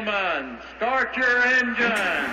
gentlemen, start your engine.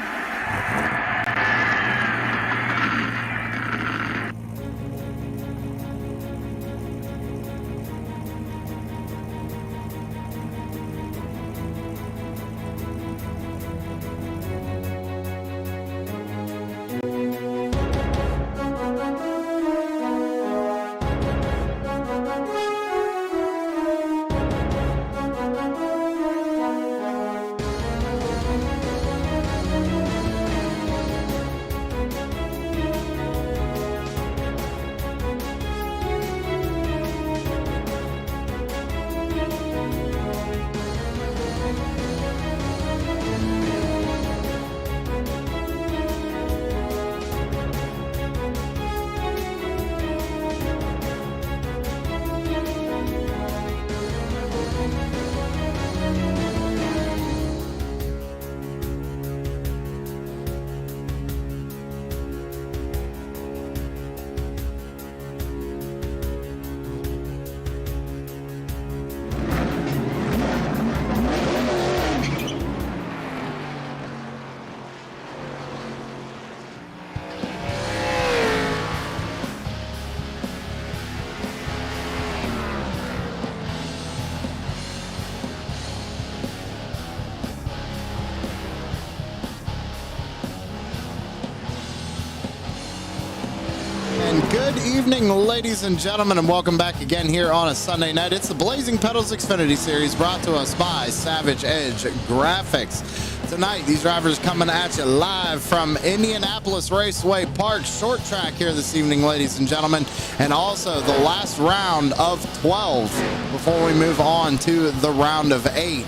Good evening, ladies and gentlemen, and welcome back again here on a Sunday night. It's the Blazing Pedals Xfinity Series brought to us by Savage Edge Graphics. Tonight, these drivers coming at you live from Indianapolis Raceway Park short track here this evening, ladies and gentlemen, and also the last round of 12 before we move on to the round of 8.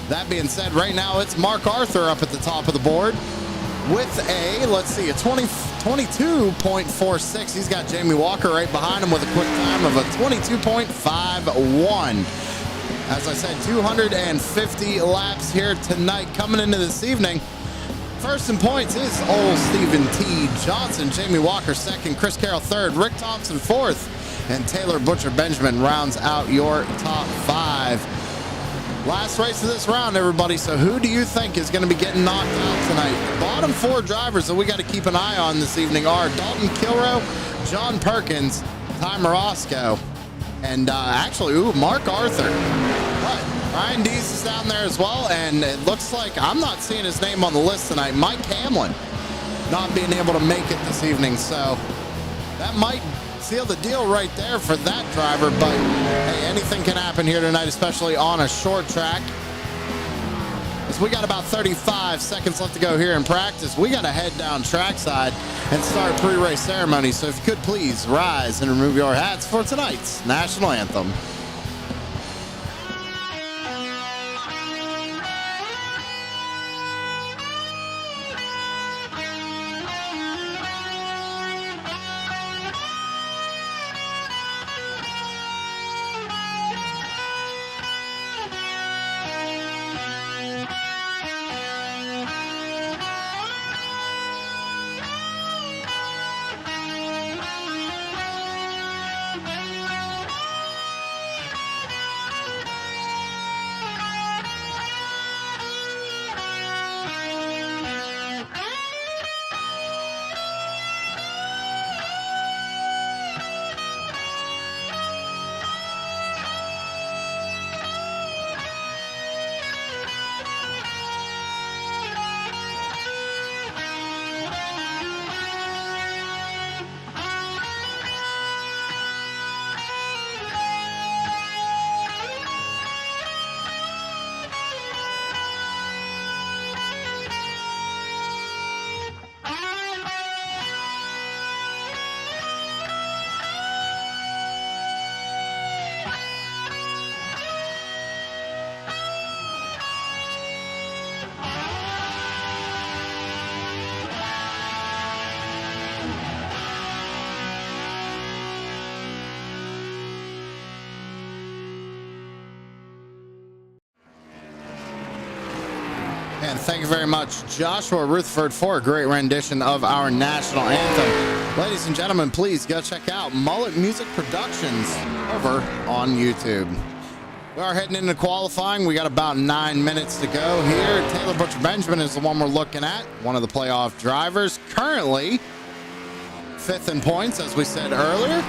That being said, right now it's Mark Arthur up at the top of the board with a, let's see, a 22.46. He's got Jamie Walker right behind him with a quick time of a 22.51. As I said, 250 laps here tonight. Coming into this evening, first in points is old Stephen T. Johnson. Jamie Walker second, Chris Carroll third, Rick Thompson fourth, and Taylor Butcher Benjamin rounds out your top 5. Last race of this round, everybody. So who do you think is going to be getting knocked out tonight? The bottom 4 drivers that we got to keep an eye on this evening are Dalton Kilrow, John Perkins, Ty Morosco, and Mark Arthur. But Ryan Dees is down there as well, and it looks like I'm not seeing his name on the list tonight. Mike Hamlin not being able to make it this evening, so that might seal the deal right there for that driver. But hey, anything can happen here tonight, especially on a short track. As we got about 35 seconds left to go here in practice, we got to head down trackside and start pre-race ceremony. So if you could please rise and remove your hats for tonight's national anthem. And thank you very much, Joshua Rutherford, for a great rendition of our national anthem. Ladies and gentlemen, please go check out Mullet Music Productions over on YouTube. We are heading into qualifying. We got about 9 minutes to go here. Taylor Butcher Benjamin is the one we're looking at. One of the playoff drivers. Currently 5th in points, as we said earlier.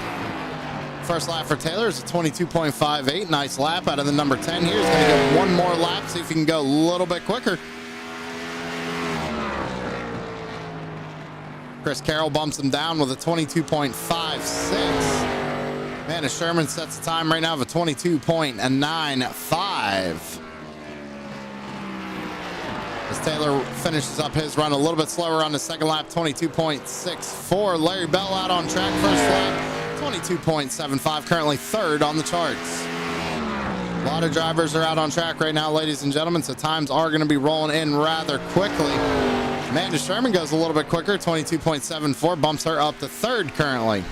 First lap for Taylor is a 22.58. Nice lap out of the number 10 here. He's going to get one more lap, see if he can go a little bit quicker. Chris Carroll bumps him down with a 22.56. Amanda Sherman sets the time right now of a 22.95. As Taylor finishes up his run a little bit slower on the second lap, 22.64. Larry Bell out on track first lap, 22.75, currently 3rd on the charts. A lot of drivers are out on track right now, ladies and gentlemen, so times are going to be rolling in rather quickly. Amanda Sherman goes a little bit quicker, 22.74, bumps her up to 3rd currently.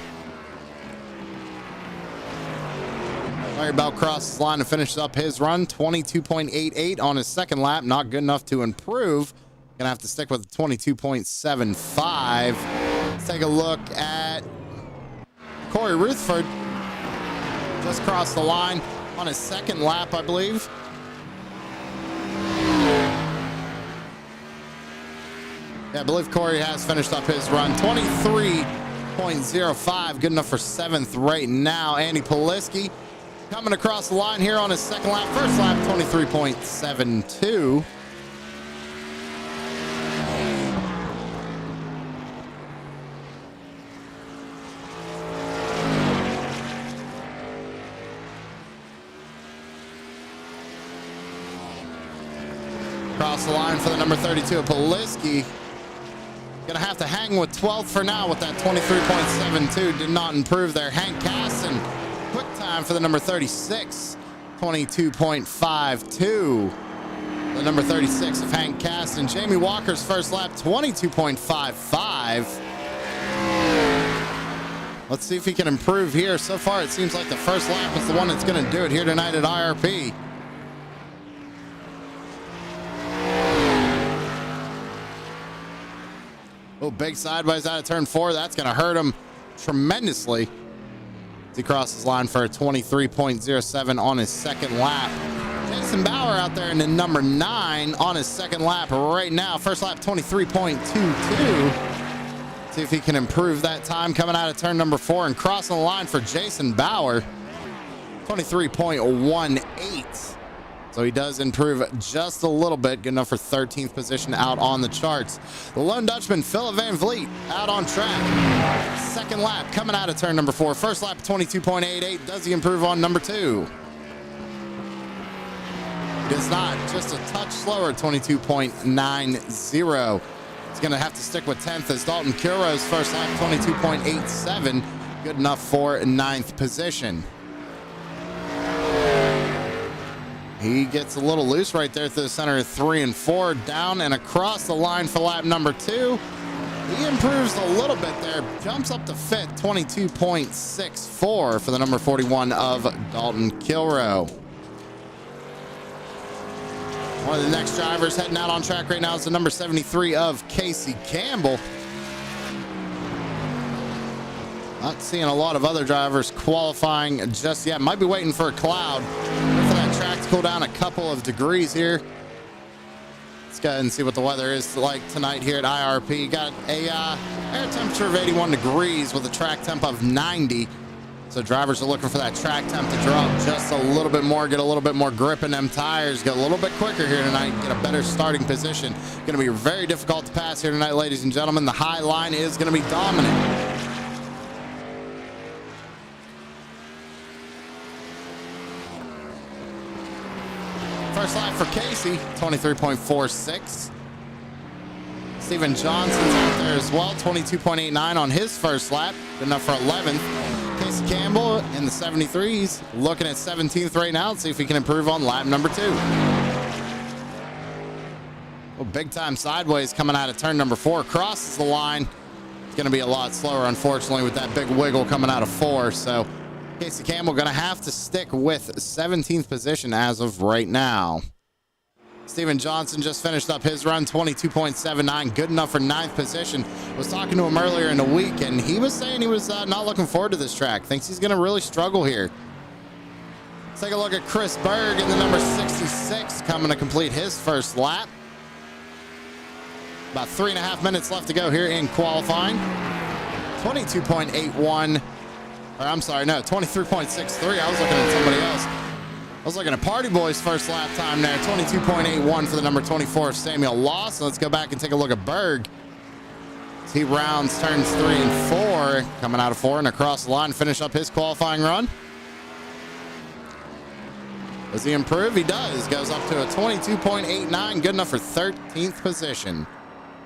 Larry Bell crosses the line and finishes up his run, 22.88 on his second lap. Not good enough to improve. Gonna have to stick with 22.75. Let's take a look at Corey Rutherford. Just crossed the line on his second lap, I believe. Yeah, I believe Corey has finished up his run, 23.05, good enough for 7th right now. Andy Poliski coming across the line here on his second lap. First lap, 23.72. Across the line for the number 32, Poliski. Gonna have to hang with 12th for now with that 23.72. Did not improve there. Hank Caston, quick time for the number 36, 22.52. The number 36 of Hank Caston. Jamie Walker's first lap, 22.55. Let's see if he can improve here. So far, it seems like the first lap is the one that's gonna do it here tonight at IRP. Oh, big sideways out of turn 4. That's going to hurt him tremendously. He crosses line for a 23.07 on his second lap. Jason Bauer out there in the number 9 on his second lap right now. First lap, 23.22. See if he can improve that time coming out of turn number 4 and crossing the line for Jason Bauer. 23.18. So he does improve just a little bit, good enough for 13th position out on the charts. The lone Dutchman, Philip Van Vliet, out on track. Second lap coming out of turn number 4. First lap, 22.88. Does he improve on number 2? He does not, just a touch slower, 22.90. He's going to have to stick with 10th as Dalton Kilro's first lap, 22.87. Good enough for 9th position. He gets a little loose right there through the center of 3 and 4, down and across the line for lap number 2. He improves a little bit there, jumps up to 5th, 22.64 for the number 41 of Dalton Kilrow. One of the next drivers heading out on track right now is the number 73 of Casey Campbell. Not seeing a lot of other drivers qualifying just yet. Might be waiting for a cloud. Wait for that track to cool down a couple of degrees here. Let's go ahead and see what the weather is like tonight here at IRP. Got a air temperature of 81 degrees with a track temp of 90. So drivers are looking for that track temp to drop just a little bit more, get a little bit more grip in them tires, get a little bit quicker here tonight, get a better starting position. Going to be very difficult to pass here tonight, ladies and gentlemen. The high line is going to be dominant. First lap for Casey, 23.46. Steven Johnson's out there as well, 22.89 on his first lap. Good enough for 11th. Casey Campbell in the 73s, looking at 17th right now. Let's see if he can improve on lap number 2. Well, big time sideways coming out of turn number 4. Crosses the line. It's going to be a lot slower, unfortunately, with that big wiggle coming out of 4. So Casey Campbell going to have to stick with 17th position as of right now. Steven Johnson just finished up his run, 22.79, good enough for 9th position. Was talking to him earlier in the week, and he was saying he was not looking forward to this track. Thinks he's going to really struggle here. take a look at Chris Berg in the number 66 coming to complete his first lap. About 3.5 minutes left to go here in qualifying. 22.81, or I'm sorry, no, 23.63. I was looking at somebody else. I was looking at Party Boy's first lap time there. 22.81 for the number 24, Samuel Lawson. Let's go back and take a look at Berg. As he rounds turns 3 and 4, coming out of 4 and across the line, finish up his qualifying run. Does he improve? He does. Goes up to a 22.89, good enough for 13th position.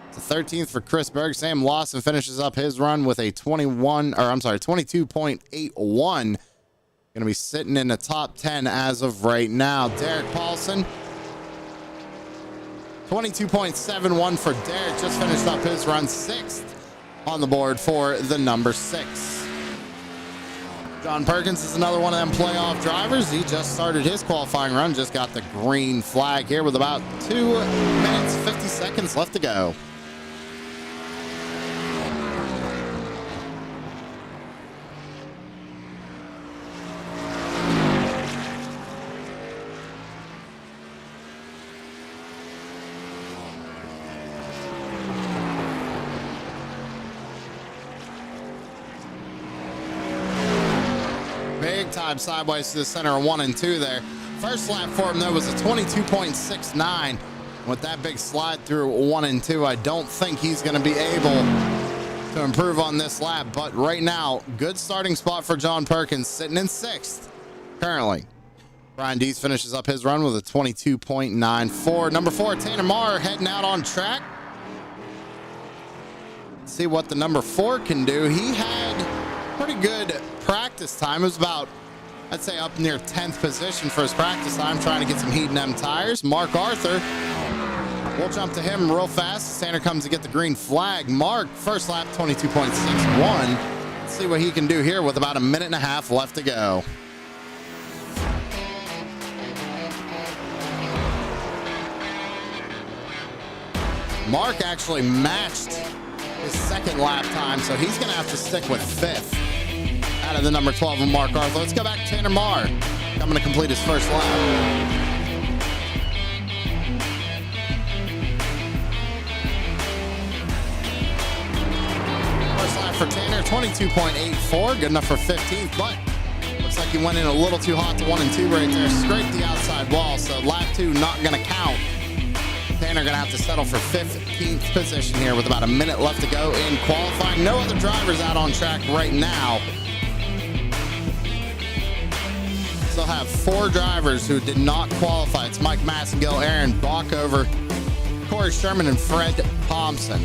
It's a 13th for Chris Berg. Sam Lawson finishes up his run with a 22.81. Going to be sitting in the top 10 as of right now. Derek Paulson, 22.71 for Derek. Just finished up his run, 6th on the board for the number 6. John Perkins is another one of them playoff drivers. He just started his qualifying run, just got the green flag here with about 2 minutes, 50 seconds left to go. Big time sideways to the center of 1 and 2 there. First lap for him, though, was a 22.69. With that big slide through 1 and 2, I don't think he's going to be able to improve on this lap. But right now, good starting spot for John Perkins, sitting in 6th currently. Brian Dees finishes up his run with a 22.94. Number 4, Tanner Marr, heading out on track. Let's see what the number 4 can do. He had pretty good practice time. It was about, I'd say, up near 10th position for his practice time, trying to get some heat in them tires. Mark Arthur, we'll jump to him real fast. Tanner comes to get the green flag. Mark, first lap, 22.61. Let's see what he can do here with about 1.5 minutes left to go. Mark actually matched his second lap time, so he's going to have to stick with 5th out of the number 12 of Mark Arthur. Let's go back to Tanner Marr, coming to complete his first lap. First lap for Tanner, 22.84, good enough for 15th, but looks like he went in a little too hot to 1 and 2 right there. Scraped the outside wall, so lap 2 not going to count. Tanner going to have to settle for 15th position here with about 1 minute left to go in qualifying. No other drivers out on track right now. Still have 4 drivers who did not qualify. It's Mike Massengill, Aaron Bockover, Corey Sherman, and Fred Thompson.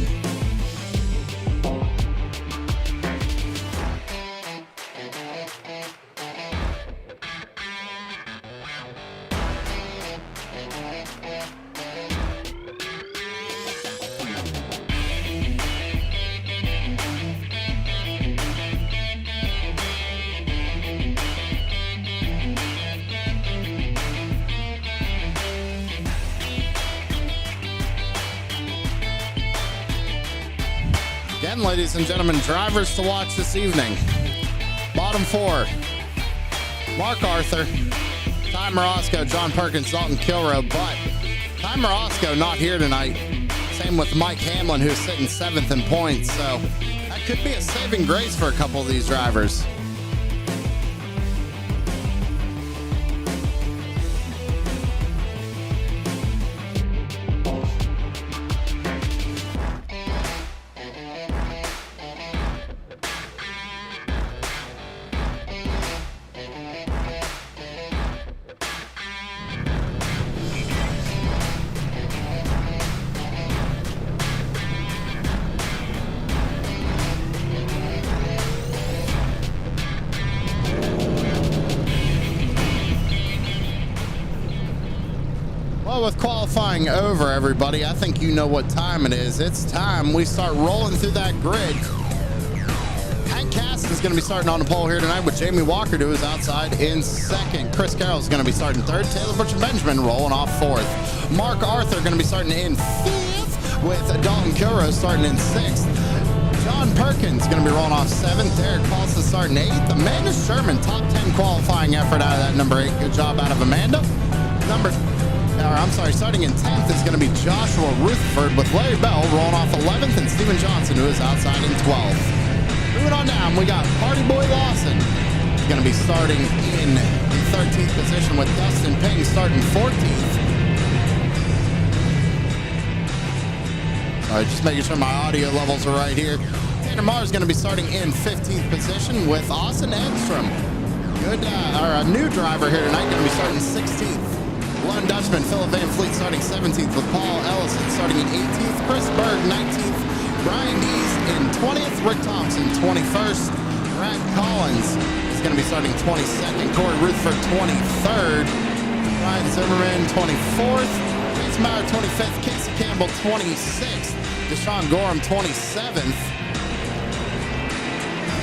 Again, ladies and gentlemen, drivers to watch this evening. Bottom 4, Mark Arthur, Ty Morosco, John Perkins, Dalton Kilrow, but Ty Morosco not here tonight. Same with Mike Hamlin, who's sitting 7th in points, so that could be a saving grace for a couple of these drivers. Well, with qualifying over, everybody, I think you know what time it is. It's time we start rolling through that grid. Hank Cass is going to be starting on the pole here tonight with Jamie Walker, who is outside in 2nd. Chris Carroll is going to be starting 3rd. Taylor Butcher-Benjamin rolling off 4th. Mark Arthur going to be starting in 5th with Dalton Kilrow starting in 6th. John Perkins going to be rolling off 7th. Derek Paulson starting 8th. Amanda Sherman, top 10 qualifying effort out of that number 8. Good job out of Amanda. Starting in 10th is going to be Joshua Rutherford with Larry Bell rolling off 11th and Steven Johnson, who is outside in 12th. Moving on down, we got Party Boy Lawson. He's going to be starting in the 13th position with Dustin Payne starting 14th. All right, just making sure my audio levels are right here. Tanner Marr is going to be starting in 15th position with Austin Edstrom. A new driver here tonight, going to be starting 16th. Lone Dutchman, Philip Van Fleet starting 17th with Paul Ellison starting in 18th. Chris Berg 19th. Brian Dees in 20th. Rick Thompson 21st. Brad Collins is going to be starting 22nd. Corey Rutherford 23rd. Ryan Zimmerman 24th. Jason Maurer 25th. Casey Campbell 26th. Deshaun Gorham 27th.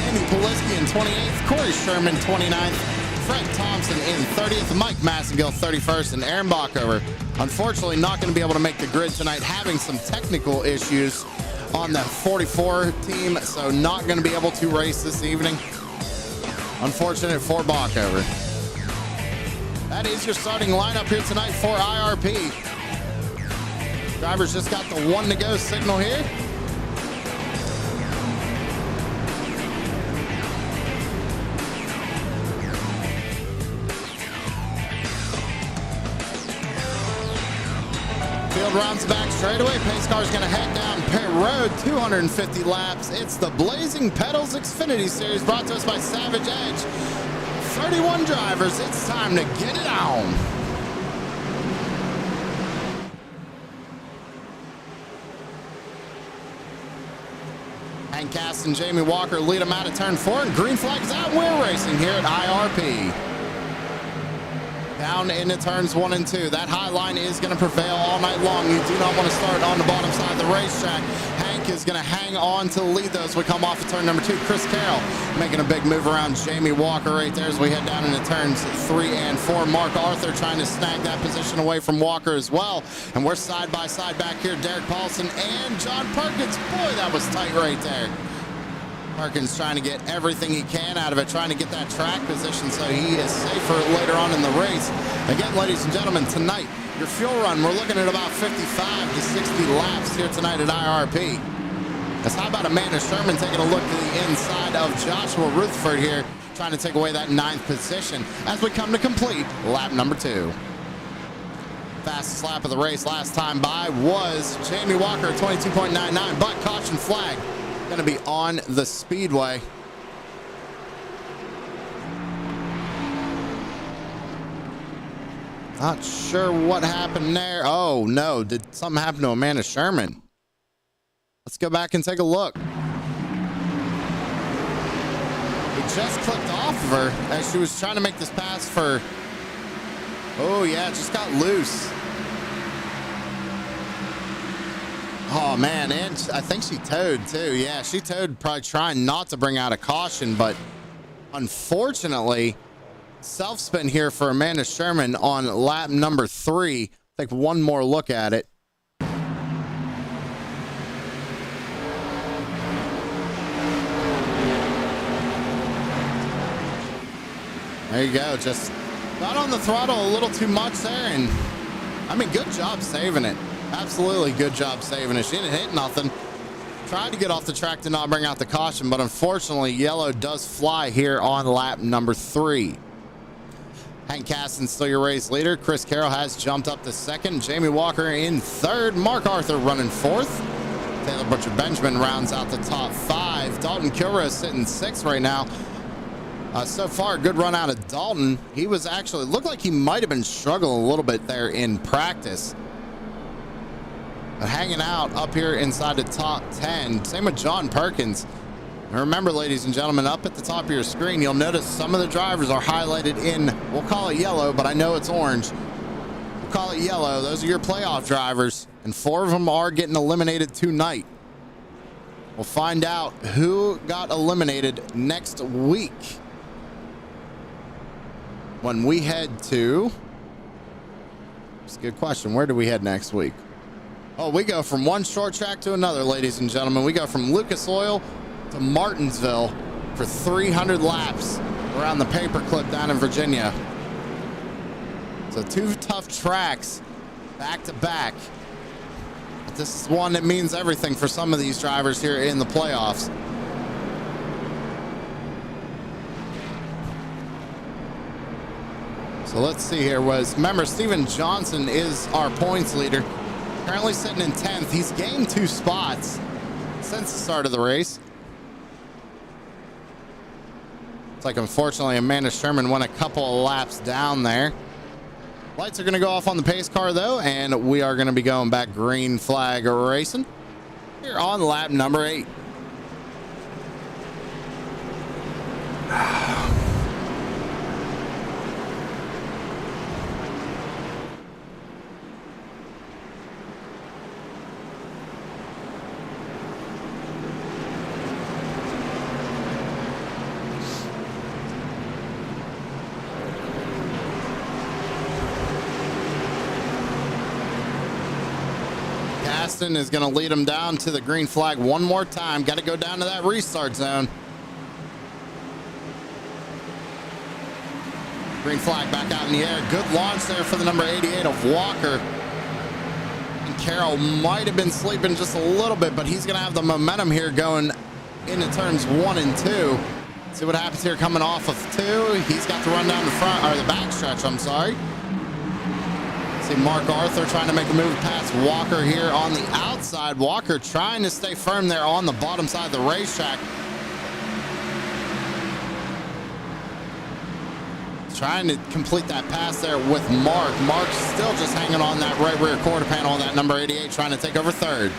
Andy Poliski in 28th. Corey Sherman 29th. Fred Thompson in 30th, Mike Massengill 31st, and Aaron Bockover, unfortunately not going to be able to make the grid tonight, having some technical issues on the 44 team, so not going to be able to race this evening. Unfortunate for Bockover. That is your starting lineup here tonight for IRP. Drivers just got the 1 to go signal here. Field rounds back straightaway. Pace car is going to head down pit road, 250 laps. It's the Blazing Pedals Xfinity Series brought to us by Savage Edge. 31 drivers. It's time to get it on. Hank Cass and Jamie Walker lead them out of turn 4, and green flags out. We're racing here at IRP. Down into turns 1 and 2. That high line is going to prevail all night long. You do not want to start on the bottom side of the racetrack. Hank is going to hang on to lead those. We come off of turn number 2. Chris Carroll making a big move around Jamie Walker right there as we head down into turns 3 and 4. Mark Arthur trying to snag that position away from Walker as well. And we're side by side back here. Derek Paulson and John Perkins. Boy, that was tight right there. Perkins trying to get everything he can out of it, trying to get that track position so he is safer later on in the race. Again, ladies and gentlemen, tonight, your fuel run, we're looking at about 55 to 60 laps here tonight at IRP. That's how about Amanda Sherman taking a look to the inside of Joshua Rutherford here, trying to take away that 9th position as we come to complete lap number 2. Fastest lap of the race last time by was Jamie Walker at 22.99, but caution flag going to be on the speedway. Not sure what happened there. Oh no, did something happen to Amanda Sherman? Let's go back and take a look. It just clipped off of her as she was trying to make this pass for... Oh yeah, it just got loose. Oh man, and I think she towed too. Yeah, she towed, probably trying not to bring out a caution, but unfortunately, self-spin here for Amanda Sherman on lap number 3. Take one more look at it. There you go, just got on the throttle a little too much there, and I mean, good job saving it. Absolutely good job saving it. She didn't hit nothing. Tried to get off the track to not bring out the caution, but unfortunately, yellow does fly here on lap number 3. Hank Caston still your race leader. Chris Carroll has jumped up to 2nd. Jamie Walker in 3rd. Mark Arthur running 4th. Taylor Butcher Benjamin rounds out the top 5. Dalton Kilrose sitting 6th right now. So far, a good run out of Dalton. He was actually, looked like he might have been struggling a little bit there in practice. Hanging out up here inside the top 10. Same with John Perkins. And remember, ladies and gentlemen, up at the top of your screen, you'll notice some of the drivers are highlighted in, we'll call it yellow, but I know it's orange. We'll call it yellow. Those are your playoff drivers, and 4 of them are getting eliminated tonight. We'll find out who got eliminated next week when we head to... It's a good question. Where do we head next week? Oh, we go from one short track to another, ladies and gentlemen. We go from Lucas Oil to Martinsville for 300 laps around the paperclip down in Virginia. So 2 tough tracks back to back. But this is one that means everything for some of these drivers here in the playoffs. So let's see here. Remember, Steven Johnson is our points leader. Currently sitting in 10th. He's gained 2 spots since the start of the race. It's like, unfortunately, Amanda Sherman went a couple of laps down there. Lights are going to go off on the pace car, though, and we are going to be going back green flag racing here on lap number 8. Is going to lead him down to the green flag one more time. Got to go down to that restart zone. Green flag back out in the air. Good launch there for the number 88 of Walker. And Carroll might have been sleeping just a little bit, but he's going to have the momentum here going into turns 1 and 2. See what happens here coming off of 2. He's got to run down the front, or the back stretch, I'm sorry. See Mark Arthur trying to make a move past Walker here on the outside. Walker trying to stay firm there on the bottom side of the racetrack. Trying to complete that pass there with Mark. Mark still just hanging on that right rear quarter panel on that number 88, trying to take over 3rd.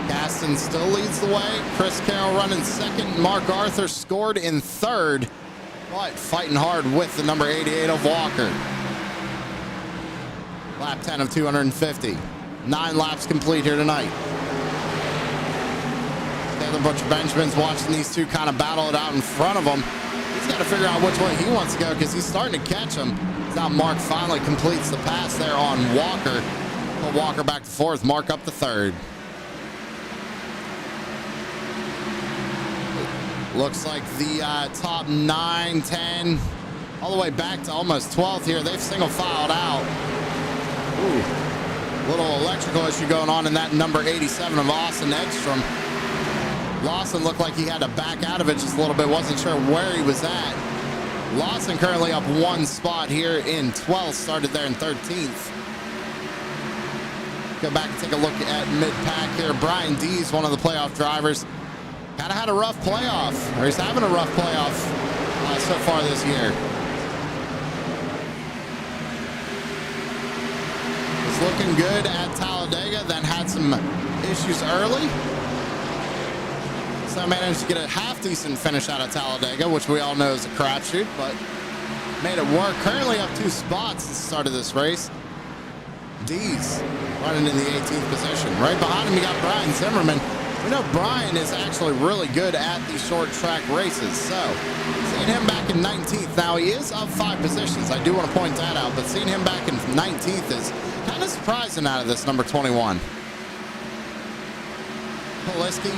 Gaston still leads the way. Chris Carroll running 2nd. Mark Arthur scored in 3rd. But fighting hard with the number 88 of Walker. Lap 10 of 250. 9 laps complete here tonight. Taylor Butcher Benjamin's watching these two kind of battle it out in front of him. He's got to figure out which way he wants to go because he's starting to catch him. Now Mark finally completes the pass there on Walker. Put Walker back to 4th, Mark up to 3rd. Looks like the top 9, 10, all the way back to almost 12th here. They've single filed out. Ooh, little electrical issue going on in that number 87 of Austin Edstrom. Lawson looked like he had to back out of it just a little bit. Wasn't sure where he was at. Lawson currently up 1 spot here in 12th. Started there in 13th. Go back and take a look at mid-pack here. Brian Dees, one of the playoff drivers. Kind of had a rough playoff, or he's having a rough playoff so far this year. It's looking good at Talladega, then had some issues early. So managed to get a half-decent finish out of Talladega, which we all know is a crapshoot, but made it work. Currently up 2 spots at the start of this race. Dees running in the 18th position. Right behind him, you got Brian Zimmerman. We know Brian is actually really good at these short track races, so seeing him back in 19th. Now, he is up 5 positions. I do want to point that out, but seeing him back in 19th is kind of surprising out of this number 21. Poliski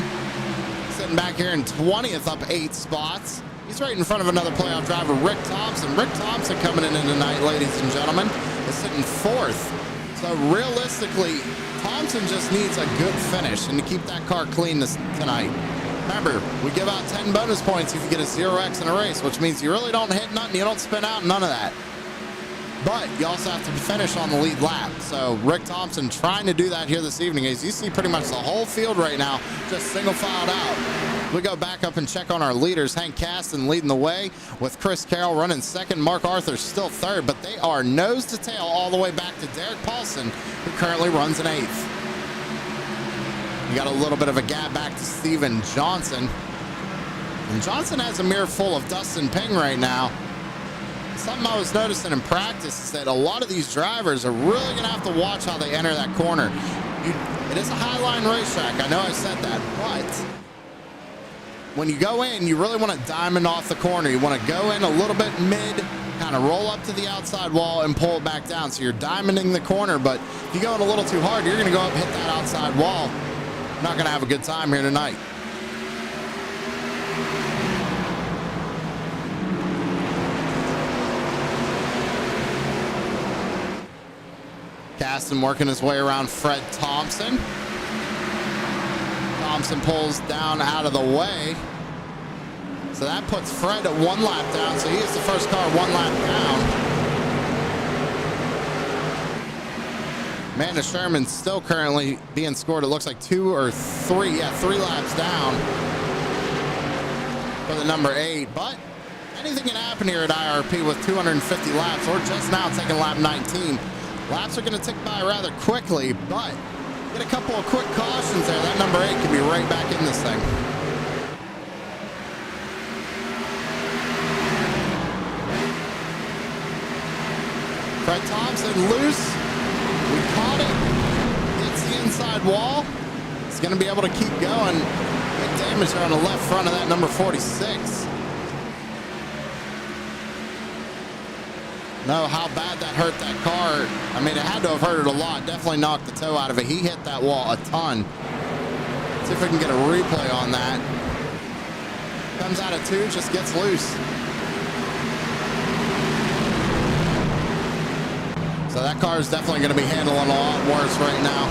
sitting back here in 20th, up 8 spots. He's right in front of another playoff driver, Rick Thompson. Rick Thompson coming in tonight, ladies and gentlemen, is sitting 4th. So realistically, Thompson just needs a good finish and to keep that car clean tonight. Remember, we give out 10 bonus points if you get a 0x in a race, which means you really don't hit nothing, you don't spin out, none of that. But you also have to finish on the lead lap. So Rick Thompson trying to do that here this evening. As you see pretty much the whole field right now, just single filed out. We go back up and check on our leaders. Hank Caston leading the way with Chris Carroll running 2nd. Mark Arthur still 3rd, but they are nose to tail all the way back to Derek Paulson, who currently runs in 8th. You got a little bit of a gap back to Steven Johnson. And Johnson has a mirror full of Dustin Ping right now. Something I was noticing in practice is that a lot of these drivers are really going to have to watch how they enter that corner. It is a high-line racetrack. I know I said that, but when you go in, you really want to diamond off the corner. You want to go in a little bit mid, kind of roll up to the outside wall and pull it back down. So you're diamonding the corner, but if you go in a little too hard, you're going to go up and hit that outside wall. You're not going to have a good time here tonight. Caston working his way around Fred Thompson. Thompson pulls down out of the way. So that puts Fred at 1 lap down. So he is the first car 1 lap down. Amanda Sherman's still currently being scored. It looks like 2 or 3. Yeah, 3 laps down for the number 8. But anything can happen here at IRP with 250 laps, or just now taking lap 19. Laps are going to tick by rather quickly, but get a couple of quick cautions there. That number 8 can be right back in this thing. Fred Thompson loose. We caught it. Hits the inside wall. He's going to be able to keep going. Big damage there on the left front of that number 46. Know how bad that hurt that car. I mean, it had to have hurt it a lot. Definitely knocked the toe out of it. He hit that wall a ton. See if we can get a replay on that. Comes out of 2, just gets loose. So that car is definitely going to be handling a lot worse right now.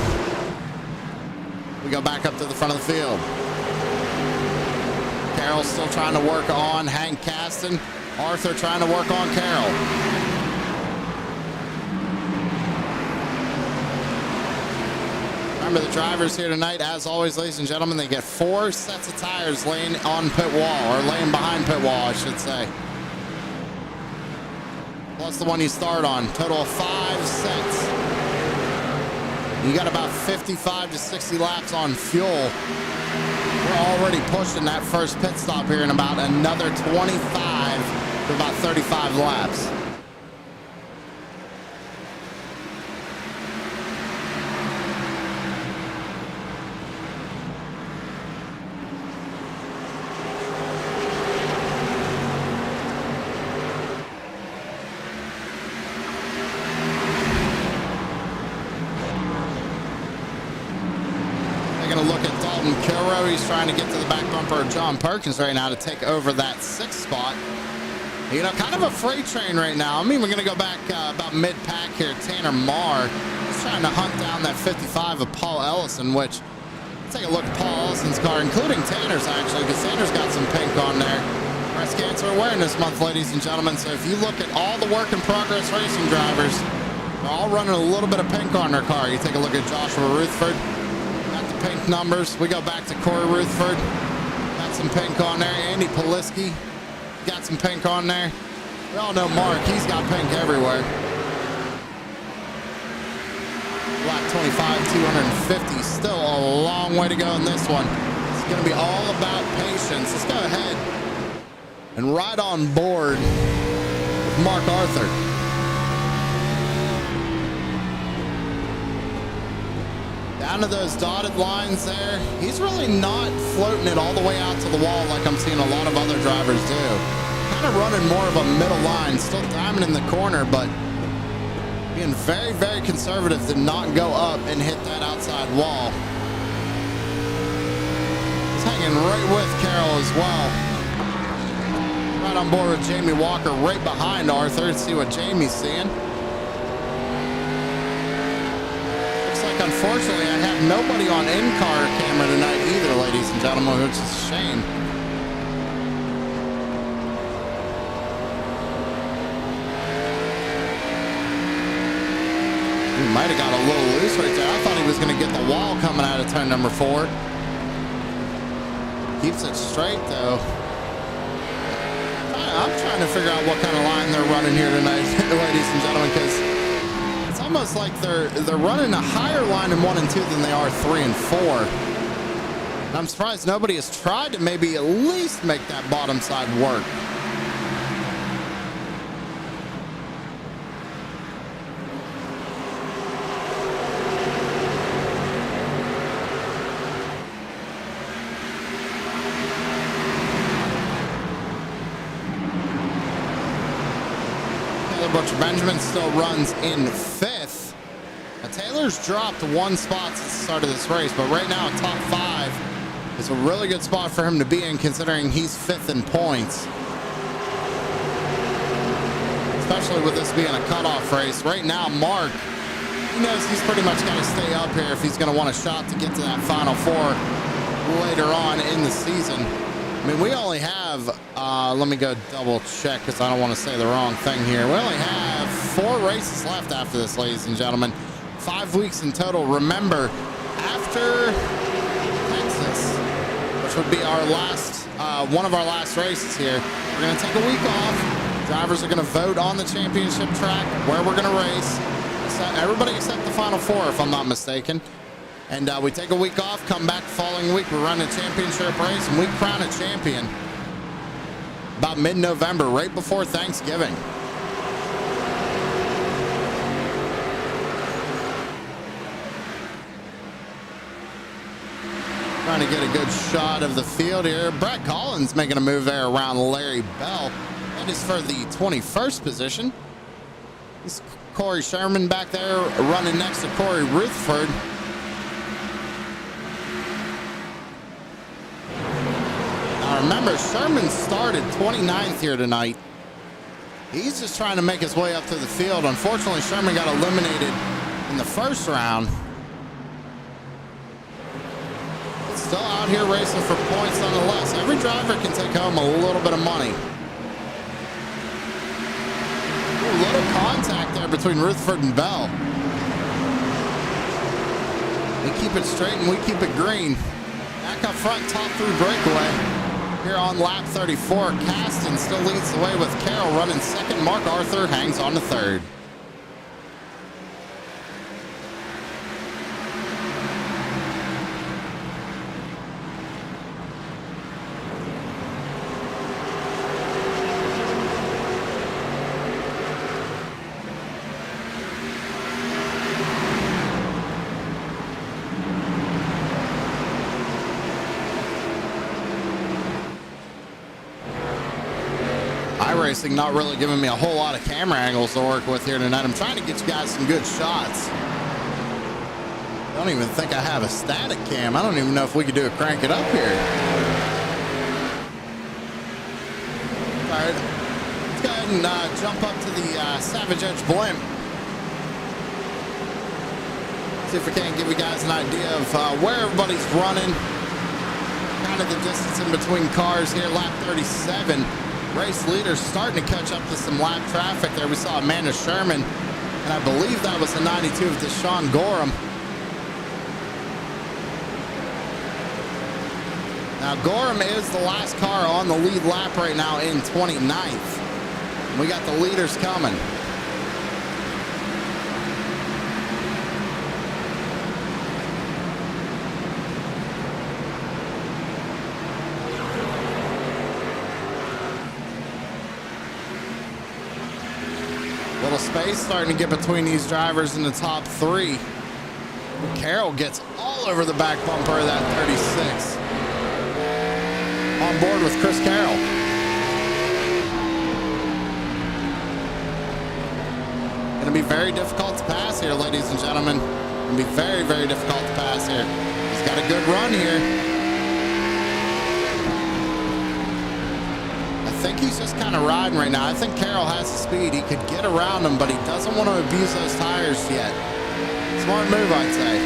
We go back up to the front of the field. Carroll's still trying to work on Hank Caston. Arthur trying to work on Carroll. Remember, the drivers here tonight, as always, ladies and gentlemen, they get 4 sets of tires laying on pit wall, or laying behind pit wall, I should say. Plus the one you start on. Total of 5 sets. You got about 55 to 60 laps on fuel. We're already pushing that first pit stop here in about another 25 to about 35 laps. He's trying to get to the back bumper of John Perkins right now to take over that 6th spot. You know, kind of a freight train right now. I'm even going to go back about mid-pack here. Tanner Marr is trying to hunt down that 55 of Paul Ellison, which, let's take a look at Paul Ellison's car, including Tanner's actually, because Tanner's got some pink on there. Breast Cancer Awareness Month, ladies and gentlemen. So if you look at all the work in progress racing drivers, they're all running a little bit of pink on their car. You take a look at Joshua Ruthford. Pink numbers. We go back to Corey Ruthford. Got some pink on there. Andy Poliski got some pink on there. We all know Mark. He's got pink everywhere. Lap 25, 250. Still a long way to go in this one. It's going to be all about patience. Let's go ahead and ride on board with Mark Arthur. Down to those dotted lines there. He's really not floating it all the way out to the wall like I'm seeing a lot of other drivers do. Kind of running more of a middle line, still diamond in the corner, but being very, very conservative to not go up and hit that outside wall. He's hanging right with Carroll as well. Right on board with Jamie Walker right behind Arthur. Let's see what Jamie's seeing. Unfortunately, I have nobody on in-car camera tonight either, ladies and gentlemen, which is a shame. He might have got a little loose right there. I thought he was going to get the wall coming out of turn number 4. Keeps it straight, though. I'm trying to figure out what kind of line they're running here tonight, ladies and gentlemen, because almost like they're running a higher line in 1 and 2 than they are 3 and 4. And I'm surprised nobody has tried to maybe at least make that bottom side work. Butcher Benjamin still runs in 5th. Now, Taylor's dropped 1 spot since the start of this race, but right now top 5 is a really good spot for him to be in, considering he's 5th in points. Especially with this being a cutoff race. Right now, Mark, he knows he's pretty much got to stay up here if he's going to want a shot to get to that Final 4 later on in the season. I mean, we only have, let me go double check because I don't want to say the wrong thing here. We only have 4 races left after this, ladies and gentlemen. 5 weeks in total. Remember, after Texas, which would be our last, one of our last races here, we're going to take a week off. Drivers are going to vote on the championship track, where we're going to race. Everybody except the Final 4, if I'm not mistaken. And we take a week off, come back the following week, we run a championship race, and we crown a champion about mid-November, right before Thanksgiving. Trying to get a good shot of the field here. Brett Collins making a move there around Larry Bell. That is for the 21st position. This Corey Sherman back there running next to Corey Rutherford. Now remember, Sherman started 29th here tonight. He's just trying to make his way up to the field. Unfortunately, Sherman got eliminated in the first round. But still out here racing for points nonetheless. Every driver can take home a little bit of money. A little contact there between Rutherford and Bell. We keep it straight and we keep it green. Back up front, top 3 breakaway. Here on lap 34, Caston still leads the way with Carroll running 2nd. Mark Arthur hangs on to 3rd. iRacing not really giving me a whole lot of camera angles to work with here tonight. I'm trying to get you guys some good shots. I don't even think I have a static cam. I don't even know if we could do a crank it up here. All right, let's go ahead and jump up to the Savage Edge blimp. See if we can't give you guys an idea of where everybody's running. Kind of the distance in between cars here. Lap 37. Race leaders starting to catch up to some lap traffic there. We saw Amanda Sherman, and I believe that was the 92 of Deshaun Gorham. Now, Gorham is the last car on the lead lap right now in 29th. We got the leaders coming. Little space starting to get between these drivers in the top 3. Carroll gets all over the back bumper of that 36. On board with Chris Carroll. Going to be very difficult to pass here, ladies and gentlemen. Going to be very, very difficult to pass here. He's got a good run here. I think he's just kind of riding right now. I think Carroll has the speed. He could get around him, but he doesn't want to abuse those tires yet. Smart move, I'd say.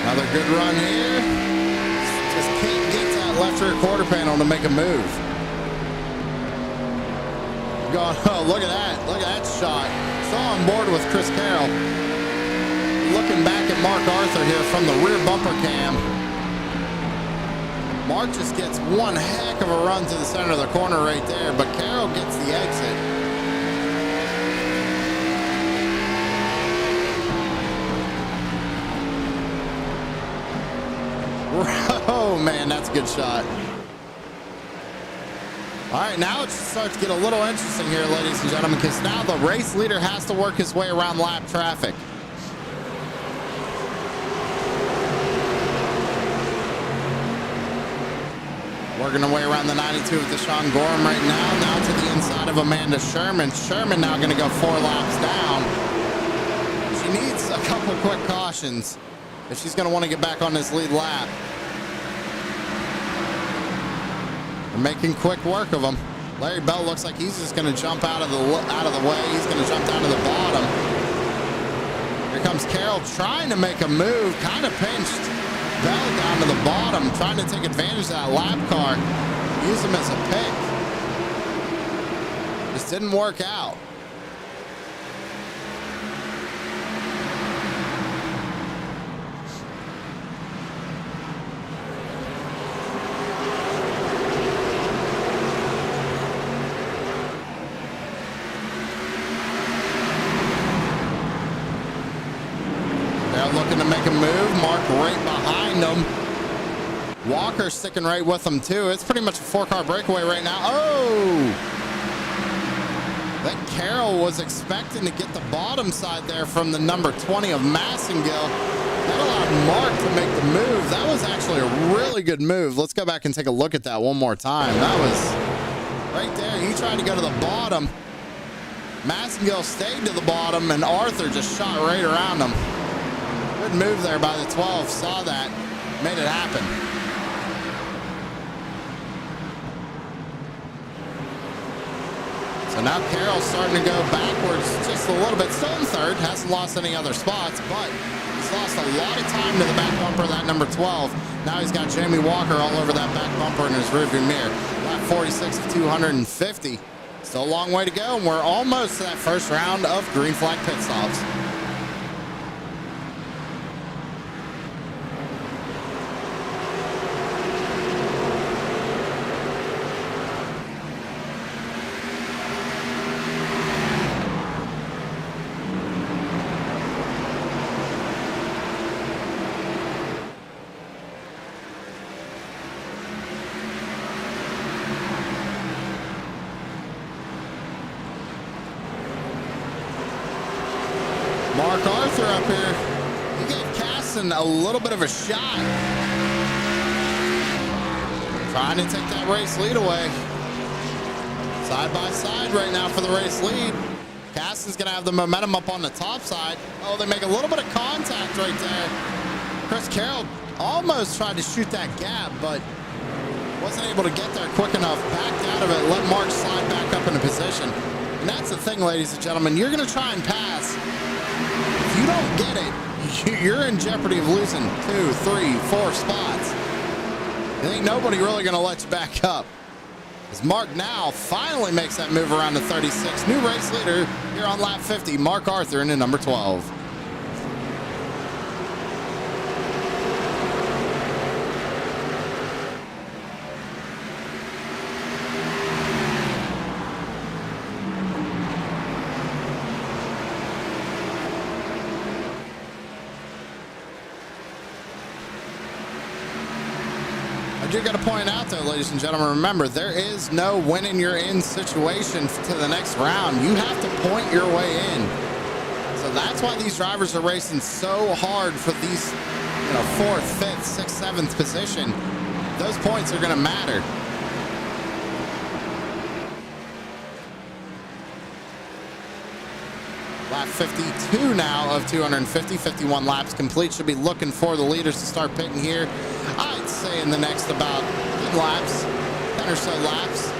Another good run here. Just can't get that left rear quarter panel to make a move. Going, oh, look at that. Look at that shot. Still on board with Chris Carroll. Looking back at Mark Arthur here from the rear bumper cam. Mark just gets one heck of a run to the center of the corner right there, but Carroll gets the exit. Oh, man, that's a good shot. All right, now it starts to get a little interesting here, ladies and gentlemen, because now the race leader has to work his way around lap traffic. Working her way around the 92 of Deshawn Gorham right now. Now to the inside of Amanda Sherman. Sherman now going to go 4 laps down. She needs a couple quick cautions if she's going to want to get back on this lead lap. They're making quick work of them. Larry Bell looks like he's just going to jump out of the way. He's going to jump down to the bottom. Here comes Carroll trying to make a move, kind of pinched Bell down to the bottom, trying to take advantage of that lap car, use him as a pick. Just didn't work out. Looking to make a move. Mark right behind them. Walker sticking right with them too. It's pretty much a 4-car breakaway right now. Oh! That Carroll was expecting to get the bottom side there from the number 20 of Massengill. That allowed Mark to make the move. That was actually a really good move. Let's go back and take a look at that one more time. That was right there. He tried to go to the bottom. Massengill stayed to the bottom, and Arthur just shot right around him. Good move there by the 12. Saw that. Made it happen. So now Carroll's starting to go backwards just a little bit. Still in third. Hasn't lost any other spots, but he's lost a lot of time to the back bumper of that number 12. Now he's got Jamie Walker all over that back bumper in his rearview mirror. Lap 46 of 250. Still a long way to go, and we're almost to that first round of green flag pit stops. Mark Arthur up here. He gave Casson a little bit of a shot. Trying to take that race lead away. Side by side right now for the race lead. Casson's going to have the momentum up on the top side. Oh, they make a little bit of contact right there. Chris Carroll almost tried to shoot that gap, but wasn't able to get there quick enough. Backed out of it. Let Mark slide back up into position. And that's the thing, ladies and gentlemen. You're going to try and pass. If you don't get it, you're in jeopardy of losing 2, 3, 4 spots. Ain't nobody really going to let you back up. As Mark now finally makes that move around to 36. New race leader here on lap 50, Mark Arthur into number 12. I do got to point out, though, ladies and gentlemen, remember, there is no winning you're in situation to the next round. You have to point your way in. So that's why these drivers are racing so hard for these, 4th, 5th, 6th, 7th position. Those points are going to matter. Lap 52 now of 250, 51 laps complete. Should be looking for the leaders to start pitting here. I'd say in the next about 10 laps, 10 or so laps.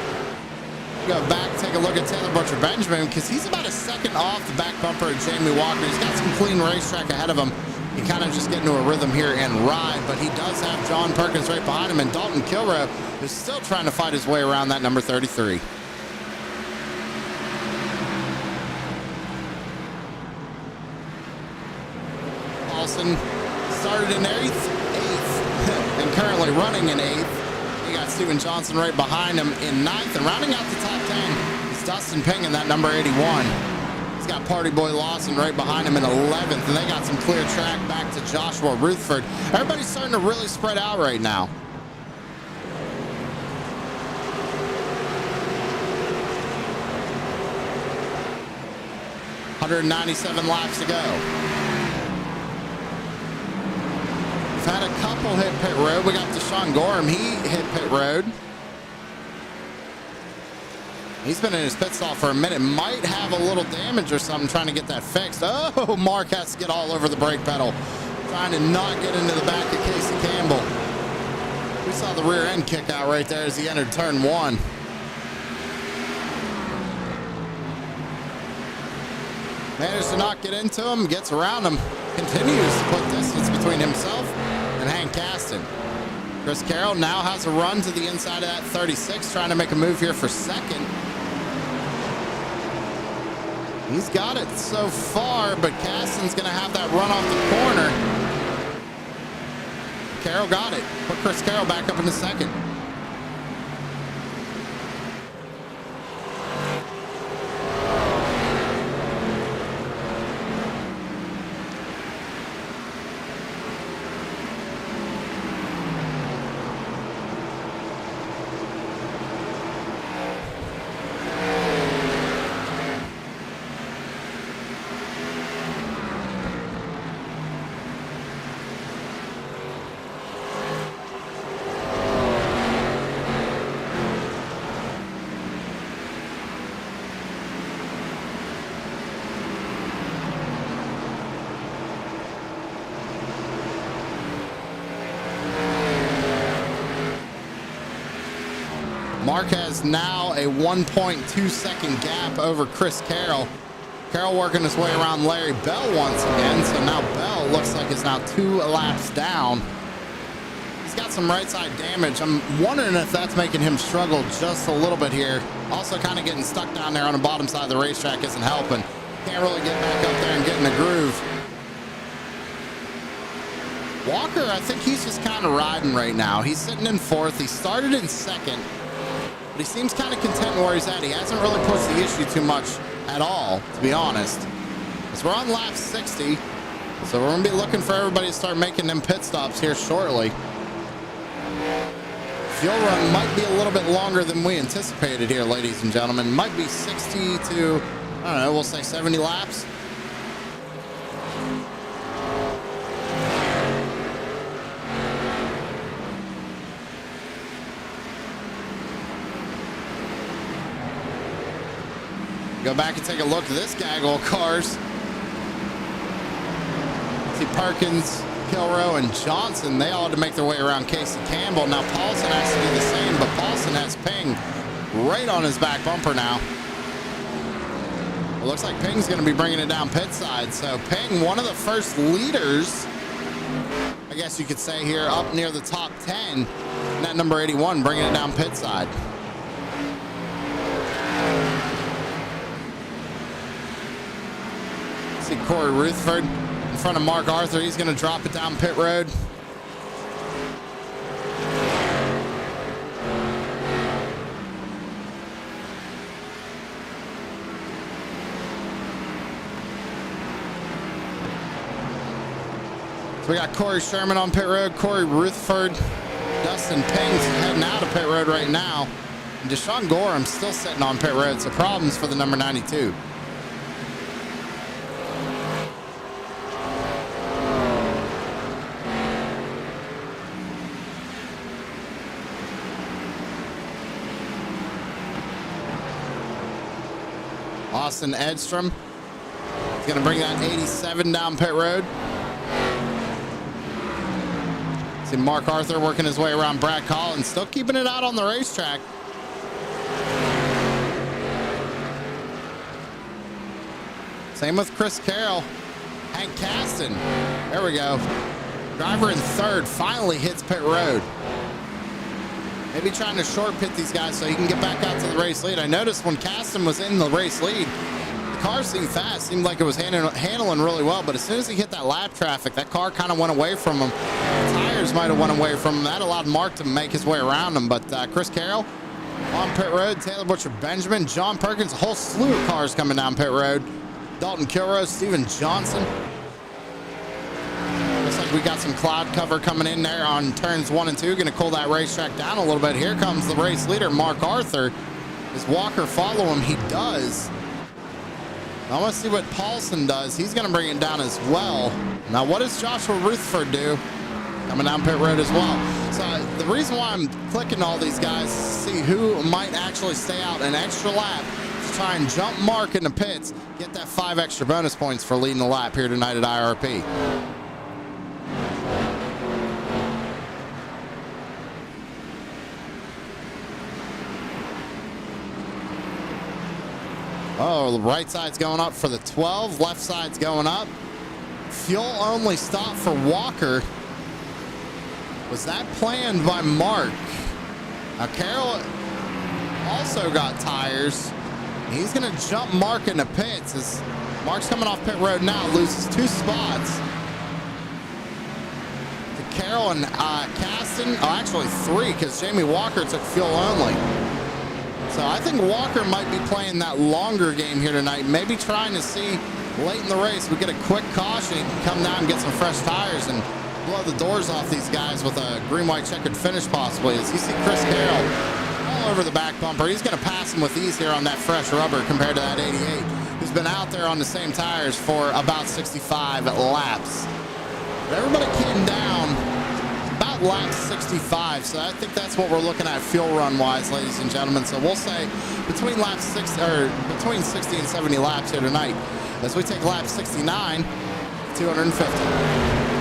Go back, take a look at Taylor Butcher Benjamin, because he's about a second off the back bumper of Jamie Walker. He's got some clean racetrack ahead of him. He kind of just get into a rhythm here and ride, but he does have John Perkins right behind him, and Dalton Kilroe is still trying to fight his way around that number 33. Paulson started in 8th, and currently running in 8th. You got Steven Johnson right behind him in 9th, and rounding out the top 10 is Dustin Ping in that number 81. He's got Party Boy Lawson right behind him in 11th, and they got some clear track back to Joshua Rutherford. Everybody's starting to really spread out right now. $197 laps to go. We've had a couple hit pit road. We got Deshaun Gorham. He hit pit road. He's been in his pit stop for a minute. Might have a little damage or something, trying to get that fixed. Oh, Mark has to get all over the brake pedal, trying to not get into the back of Casey Campbell. We saw the rear end kick out right there as he entered turn 1. Managed to not get into him, gets around him, continues to put distance between himself and Hank Caston. Chris Carroll now has a run to the inside of that 36, trying to make a move here for second. He's got it so far, but Caston's going to have that run off the corner. Carroll got it. Put Chris Carroll back up in the second. Mark has now a 1.2 second gap over Chris Carroll. Carroll working his way around Larry Bell once again. So now Bell looks like is now 2 laps down. He's got some right side damage. I'm wondering if that's making him struggle just a little bit here. Also kind of getting stuck down there on the bottom side of the racetrack isn't helping. Can't really get back up there and get in the groove. Walker, I think he's just kind of riding right now. He's sitting in 4th. He started in 2nd. But he seems kind of content where he's at. He hasn't really pushed the issue too much at all, to be honest. As we're on lap 60, so we're going to be looking for everybody to start making them pit stops here shortly. Fuel run might be a little bit longer than we anticipated here, ladies and gentlemen. Might be 60 to, I don't know, we'll say 70 laps. Go back and take a look at this gaggle of cars. See Perkins, Kilrow, and Johnson. They all had to make their way around Casey Campbell. Now Paulson has to do the same, but Paulson has Ping right on his back bumper now. It looks like Ping's going to be bringing it down pit side. So Ping, one of the first leaders, I guess you could say here, up near the top 10. And that number 81 bringing it down pit side. See Corey Rutherford in front of Mark Arthur. He's going to drop it down pit road. So we got Corey Sherman on pit road, Corey Rutherford, Dustin Ping's heading out of pit road right now. And Deshaun Gorham still sitting on pit road, so problems for the number 92. Austin Edstrom is going to bring that 87 down pit road. See Mark Arthur working his way around Brad Collins, still keeping it out on the racetrack. Same with Chris Carroll. Hank Caston. There we go. Driver in 3rd finally hits pit road. Maybe trying to short pit these guys so he can get back out to the race lead. I noticed when Caston was in the race lead, the car seemed fast, seemed like it was handling really well, but as soon as he hit that lap traffic, that car kind of went away from him. The tires might have went away from him. That allowed Mark to make his way around him, but Chris Carroll on pit road, Taylor Butcher Benjamin, John Perkins, a whole slew of cars coming down pit road. Dalton Kilrow, Steven Johnson. Looks like we got some cloud cover coming in there on turns 1 and 2. Going to cool that racetrack down a little bit. Here comes the race leader, Mark Arthur. Does Walker follow him? He does. I want to see what Paulson does. He's going to bring it down as well. Now, what does Joshua Rutherford do? coming down pit road as well. So the reason why I'm clicking all these guys is to see who might actually stay out an extra lap to try and jump Mark in the pits, get that 5 extra bonus points for leading the lap here tonight at IRP. Oh, the right side's going up for the 12, left side's going up. Fuel only stop for Walker. Was that planned by Mark? Now Carroll also got tires. He's gonna jump Mark in the pits as Mark's coming off pit road now, loses 2 spots to Carroll and Caston. Oh, actually 3 because Jamie Walker took fuel only. So I think Walker might be playing that longer game here tonight, maybe trying to see late in the race we get a quick caution, he can come down and get some fresh tires and blow the doors off these guys with a green-white checkered finish possibly. As you see Chris Carroll all over the back bumper, he's going to pass him with ease here on that fresh rubber compared to that 88, who's been out there on the same tires for about 65 laps. But everybody came down about lap 65, so I think that's what we're looking at fuel run wise, ladies and gentlemen. So we'll say between laps 60 and 70 laps here tonight, as we take lap 69, 250.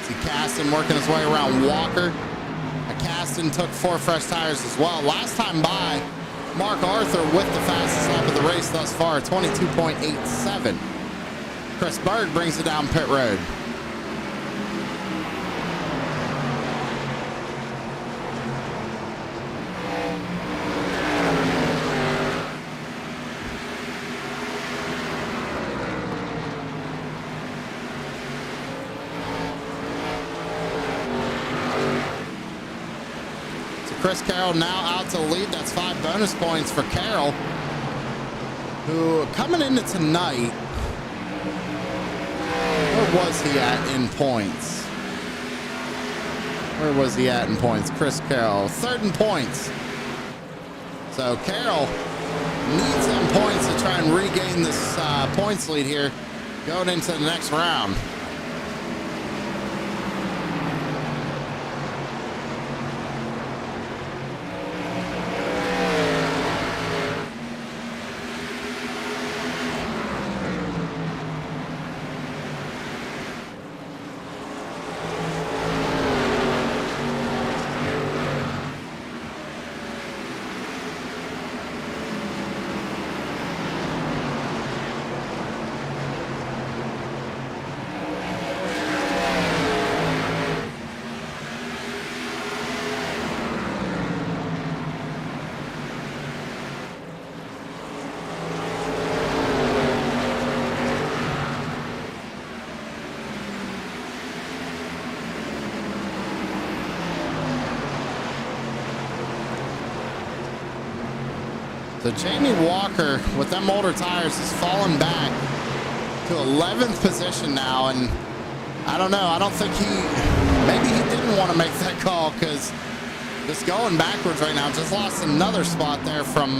See Caston working his way around Walker. Caston took 4 fresh tires as well. Last time by, Mark Arthur with the fastest lap of the race thus far, 22.87. Chris Berg brings it down pit road. Chris Carroll now out to lead. That's 5 bonus points for Carroll, who coming into tonight, where was he at in points? Where was he at in points? Chris Carroll, 3rd in points. So Carroll needs them points to try and regain this points lead here going into the next round. So Jamie Walker, with them older tires, has fallen back to 11th position now, and I don't know. I don't think maybe he didn't want to make that call because just going backwards right now. Just lost another spot there from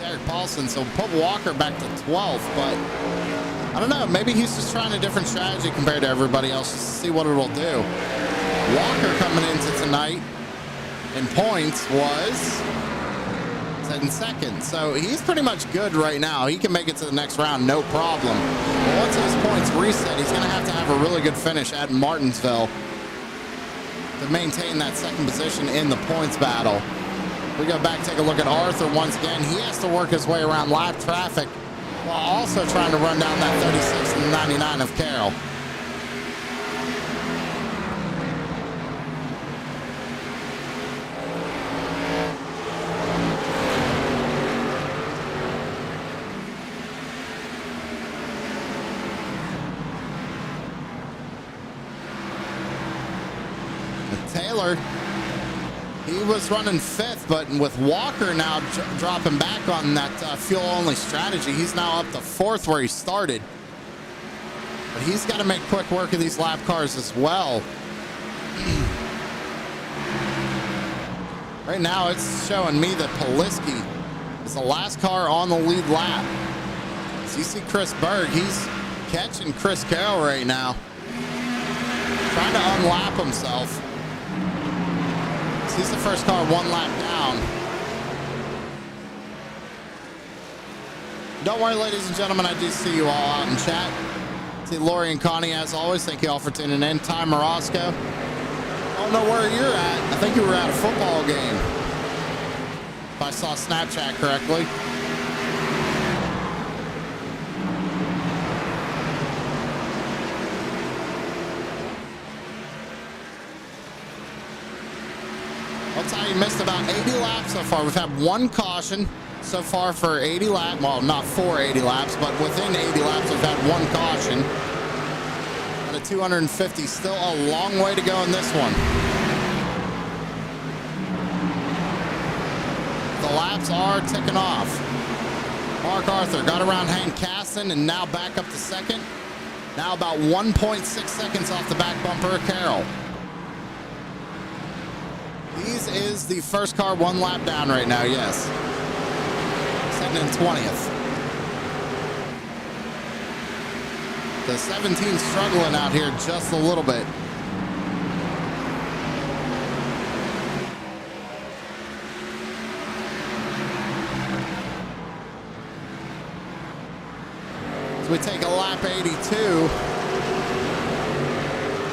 Derek Paulson, so put Walker back to 12th, but I don't know. Maybe he's just trying a different strategy compared to everybody else just to see what it'll do. Walker coming into tonight in points was in 2nd, so he's pretty much good right now. He can make it to the next round, no problem. But once his points reset, he's going to have a really good finish at Martinsville to maintain that 2nd position in the points battle. We go back, take a look at Arthur once again. He has to work his way around lap traffic while also trying to run down that 36 and 99 of Carroll. Taylor, he was running 5th, but with Walker now dropping back on that fuel-only strategy, he's now up to 4th where he started. But he's got to make quick work of these lap cars as well. Right now, it's showing me that Poliski is the last car on the lead lap. So you see Chris Berg, he's catching Chris Carroll right now. trying to unlap himself. He's the first car one lap down. Don't worry, ladies and gentlemen, I do see you all out in chat. See Lori and Connie, as always. Thank you all for tuning in. Ty Morosco. Don't know where you're at. I think you were at a football game, if I saw Snapchat correctly. I'll tell you, missed about 80 laps so far. We've had one caution so far for 80 laps. Well, not for 80 laps, but within 80 laps, we've had one caution. At a 250, still a long way to go in this one. The laps are ticking off. Mark Arthur got around Hank Caston and now back up to second. Now about 1.6 seconds off the back bumper of Carroll. These is the first car one lap down right now, yes. Sitting in 20th. The 17 struggling out here just a little bit. So we take a lap 82.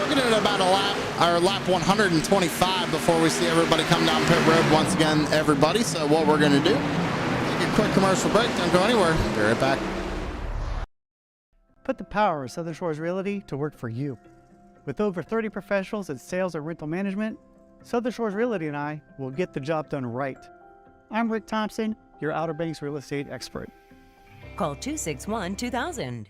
Looking at about a lap, or lap 125 before we see everybody come down pit road once again, everybody. So what we're going to do, take a quick commercial break. Don't go anywhere. Be right back. Put the power of Southern Shores Realty to work for you. With over 30 professionals in sales and rental management, Southern Shores Realty and I will get the job done right. I'm Rick Thompson, your Outer Banks real estate expert. Call 261-2000.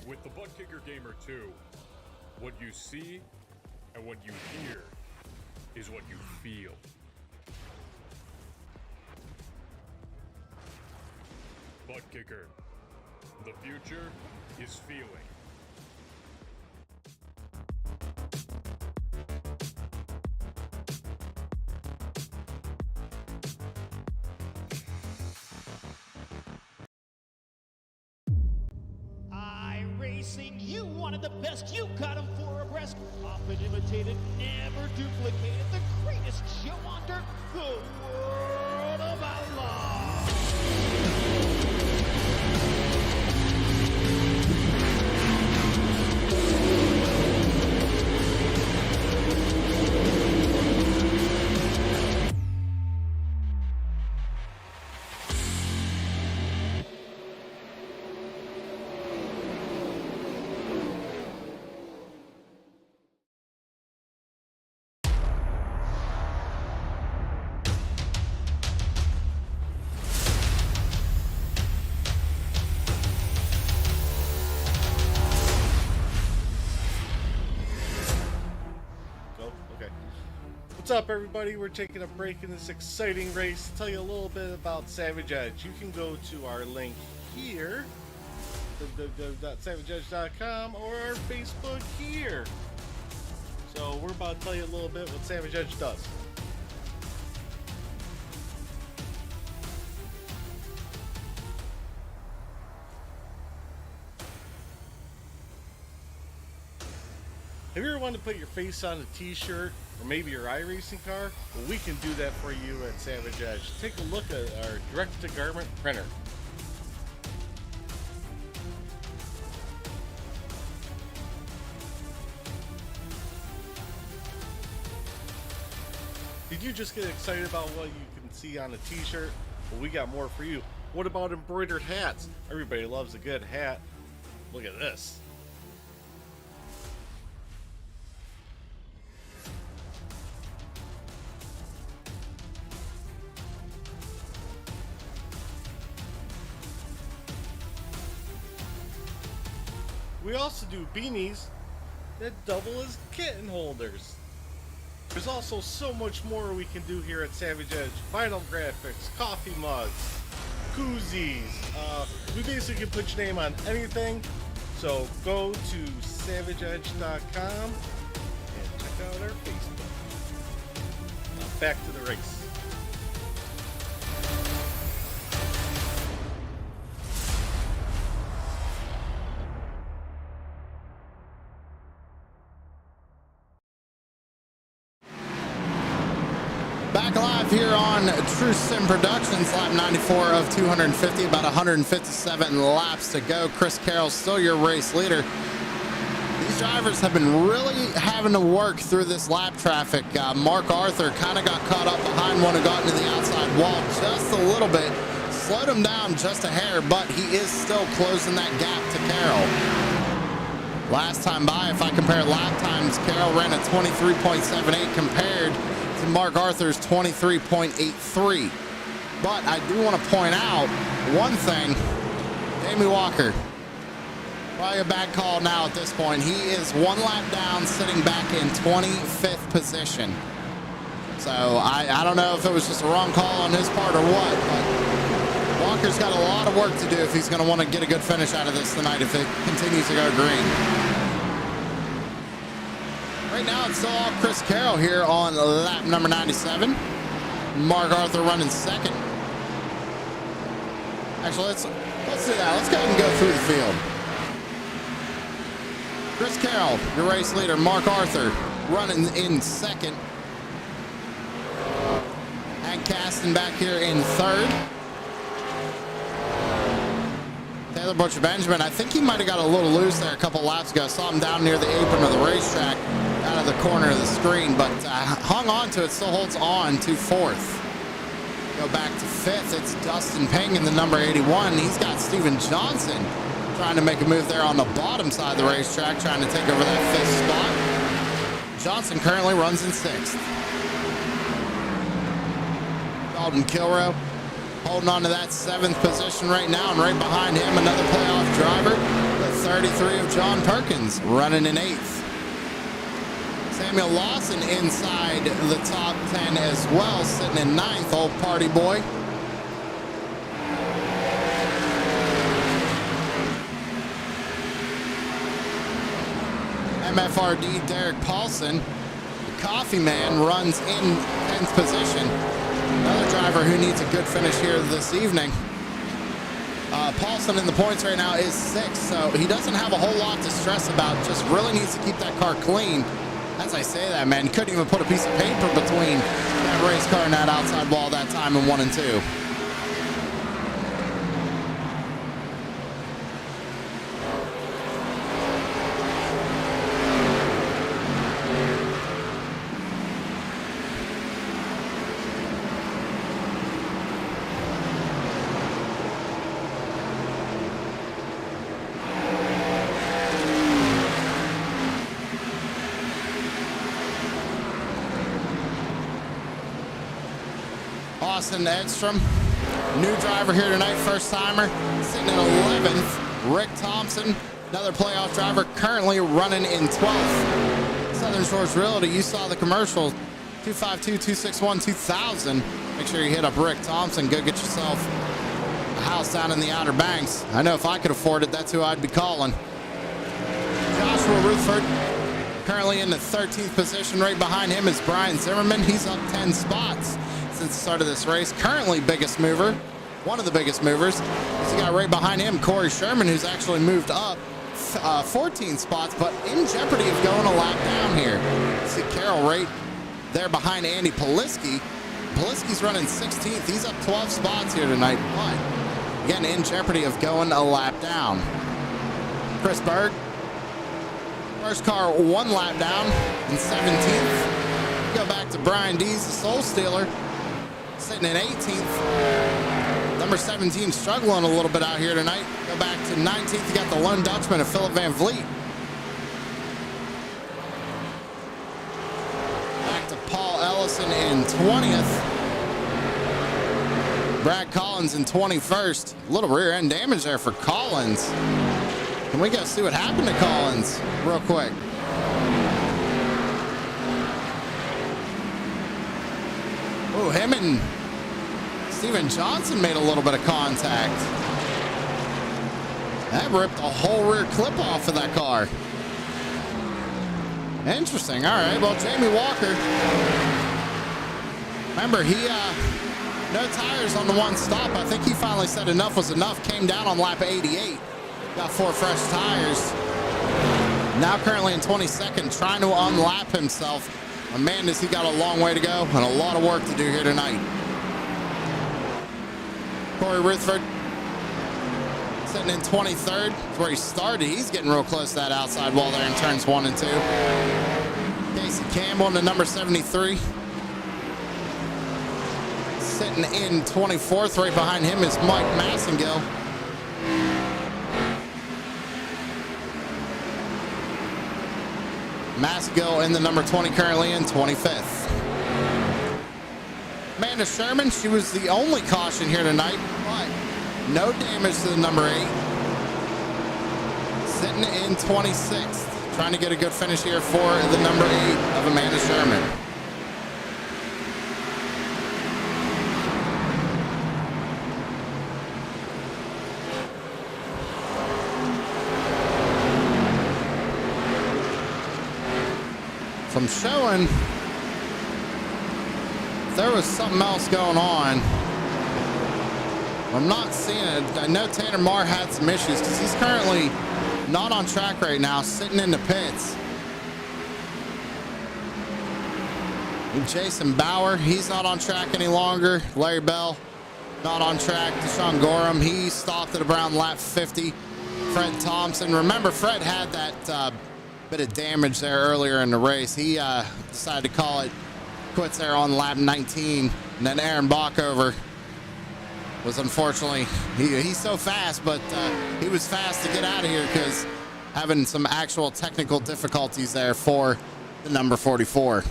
With the Butt Kicker Gamer 2, what you see and what you hear is what you feel. Butt Kicker. The future is feeling. Iracing, you wanted the best, you got him for a breast. Often imitated, never duplicated. The greatest show on dirt, the World of Outlaws. What's up, everybody? We're taking a break in this exciting race to tell you a little bit about Savage Edge. You can go to our link here, www.savageedge.com, or our Facebook here. So we're about to tell you a little bit what Savage Edge does. want to put your face on a t-shirt or maybe your iRacing car? Well, we can do that for you at Savage Edge. Take a look at our direct-to-garment printer. Did you just get excited about what you can see on a t-shirt? Well, we got more for you. What about embroidered hats? Everybody loves a good hat. Look at this. We also do beanies that double as kitten holders. There's also so much more we can do here at Savage Edge. Vinyl graphics, coffee mugs, koozies. We basically can put your name on anything. So go to savageedge.com and check out our Facebook. Now back to the race. Back live here on True Sim Productions, lap 94 of 250, about 157 laps to go. Chris Carroll's still your race leader. These drivers have been really having to work through this lap traffic. Mark Arthur kind of got caught up behind one who got into the outside wall just a little bit. Slowed him down just a hair, but he is still closing that gap to Carroll. Last time by, if I compare lap times, Carroll ran a 23.78 compared to Mark Arthur's 23.83. But I do want to point out one thing. Jamie Walker, probably a bad call now at this point. He is one lap down, sitting back in 25th position. So I don't know if it was just a wrong call on his part or what, but Walker's got a lot of work to do if he's going to want to get a good finish out of this tonight if it continues to go green. Right now, it's still all Chris Carroll here on lap number 97. Mark Arthur running second. Actually, let's do that. Let's go ahead and go through the field. Chris Carroll, your race leader. Mark Arthur running in second. Hank Caston back here in third. Taylor Butcher Benjamin, I think he might have got a little loose there a couple laps ago. Saw him down near the apron of the racetrack, out of the corner of the screen, but hung on to it, still holds on to fourth. Go back to fifth, it's Dustin Ping in the number 81. He's got Steven Johnson trying to make a move there on the bottom side of the racetrack, trying to take over that fifth spot. Johnson currently runs in sixth. Dalton Kilrow holding on to that seventh position right now, and right behind him, another playoff driver, the 33 of John Perkins, running in eighth. Samuel Lawson inside the top 10 as well, sitting in ninth, old party boy. MFRD Derek Paulson, the coffee man, runs in 10th position. Another driver who needs a good finish here this evening. Paulson in the points right now is sixth, so he doesn't have a whole lot to stress about, just really needs to keep that car clean. As I say that, man, couldn't even put a piece of paper between that race car and that outside wall that time in 1 and 2. Austin Edstrom, new driver here tonight, first timer, sitting in 11th. Rick Thompson, another playoff driver, currently running in 12th. Southern Shores Realty, you saw the commercial, 252-261-2000. Make sure you hit up Rick Thompson. Go get yourself a house down in the Outer Banks. I know if I could afford it, that's who I'd be calling. Joshua Rutherford, currently in the 13th position. Right behind him is Brian Zimmerman. He's up 10 spots since the start of this race. Currently biggest mover, one of the biggest movers. You got right behind him Corey Sherman, who's actually moved up 14 spots, but in jeopardy of going a lap down here. See Carroll right there behind Andy Poliski. Poliski's running 16th. He's up 12 spots here tonight, but again, in jeopardy of going a lap down. Chris Berg, first car one lap down in 17th. Go back to Brian Dees, the Soul Stealer, sitting in 18th. Number 17 struggling a little bit out here tonight. Go back to 19th. You got the Lone Dutchman of Philip Van Vliet. Back to Paul Ellison in 20th. Brad Collins in 21st. A little rear end damage there for Collins. Can we go see what happened to Collins real quick? Oh, him and Steven Johnson made a little bit of contact. That ripped the whole rear clip off of that car. Interesting. All right. Well, Jamie Walker. Remember, he no tires on the one stop. I think he finally said enough was enough. Came down on lap 88. Got 4 fresh tires. Now currently in 22nd, trying to unlap himself. Man, does he got a long way to go and a lot of work to do here tonight. Corey Rutherford sitting in 23rd. That's where he started. He's getting real close to that outside wall there in turns 1 and 2. Casey Campbell in the number 73. Sitting in 24th. Right behind him is Mike Massengill. Massengill in the number 20, currently in 25th. Amanda Sherman, she was the only caution here tonight, but no damage to the number 8. Sitting in 26th. Trying to get a good finish here for the number 8 of Amanda Sherman. So I'm showing there was something else going on. I'm not seeing it. I know Tanner Marr had some issues because he's currently not on track right now, sitting in the pits. And Jason Bauer, he's not on track any longer. Larry Bell, not on track. Deshaun Gorham, he stopped at around lap 50. Fred Thompson, remember Fred had that bit of damage there earlier in the race. He decided to call it quits there on lap 19. And then Aaron Bockover was unfortunately, he's so fast, but he was fast to get out of here because having some actual technical difficulties there for the number 44.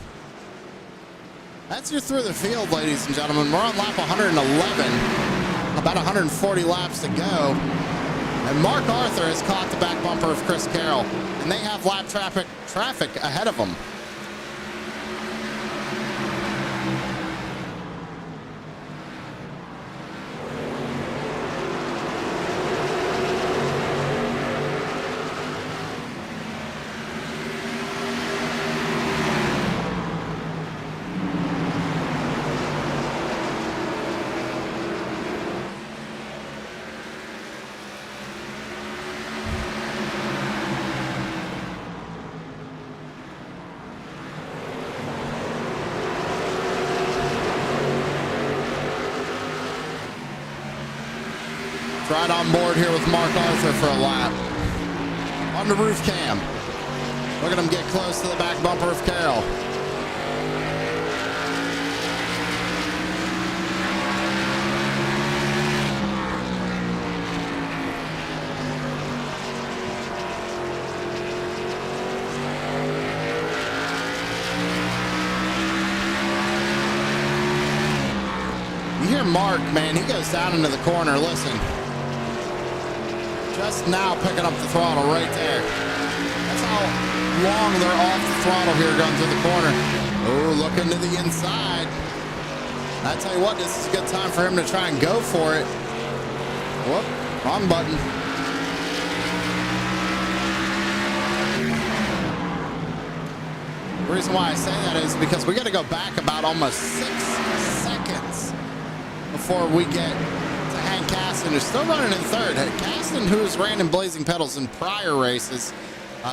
That's your through the field, ladies and gentlemen. We're on lap 111, about 140 laps to go. And Mark Arthur has caught the back bumper of Chris Carroll, and they have lap traffic ahead of them. Right on board here with Mark Arthur for a lap. On the roof cam. Look at him get close to the back bumper of Carroll. You hear Mark, man, he goes down into the corner. Listen. Just now picking up the throttle right there. That's how long they're off the throttle here going through the corner. Oh, looking to the inside. I tell you what, this is a good time for him to try and go for it. Whoop, wrong button. The reason why I say that is because we got to go back about almost 6 seconds before we get to Hank Caston, who's still running in third. Caston, who's ran in Blazing Pedals in prior races,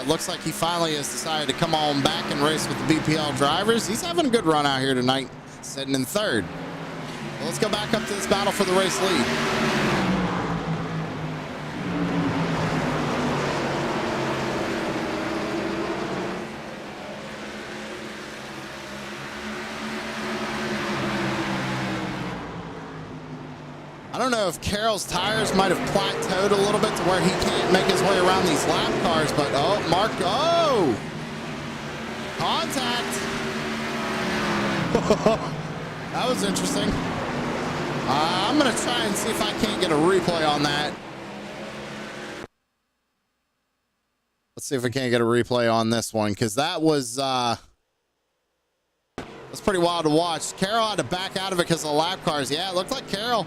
looks like he finally has decided to come on back and race with the BPL drivers. He's having a good run out here tonight, sitting in third. Well, let's go back up to this battle for the race lead. I don't know if Carroll's tires might have plateaued a little bit to where he can't make his way around these lap cars, but oh, Mark, oh! Contact! That was interesting. I'm going to try and see if I can't get a replay on that. Let's see if we can't get a replay on this one, because that was that's pretty wild to watch. Carroll had to back out of it because of the lap cars. Yeah, it looked like Carroll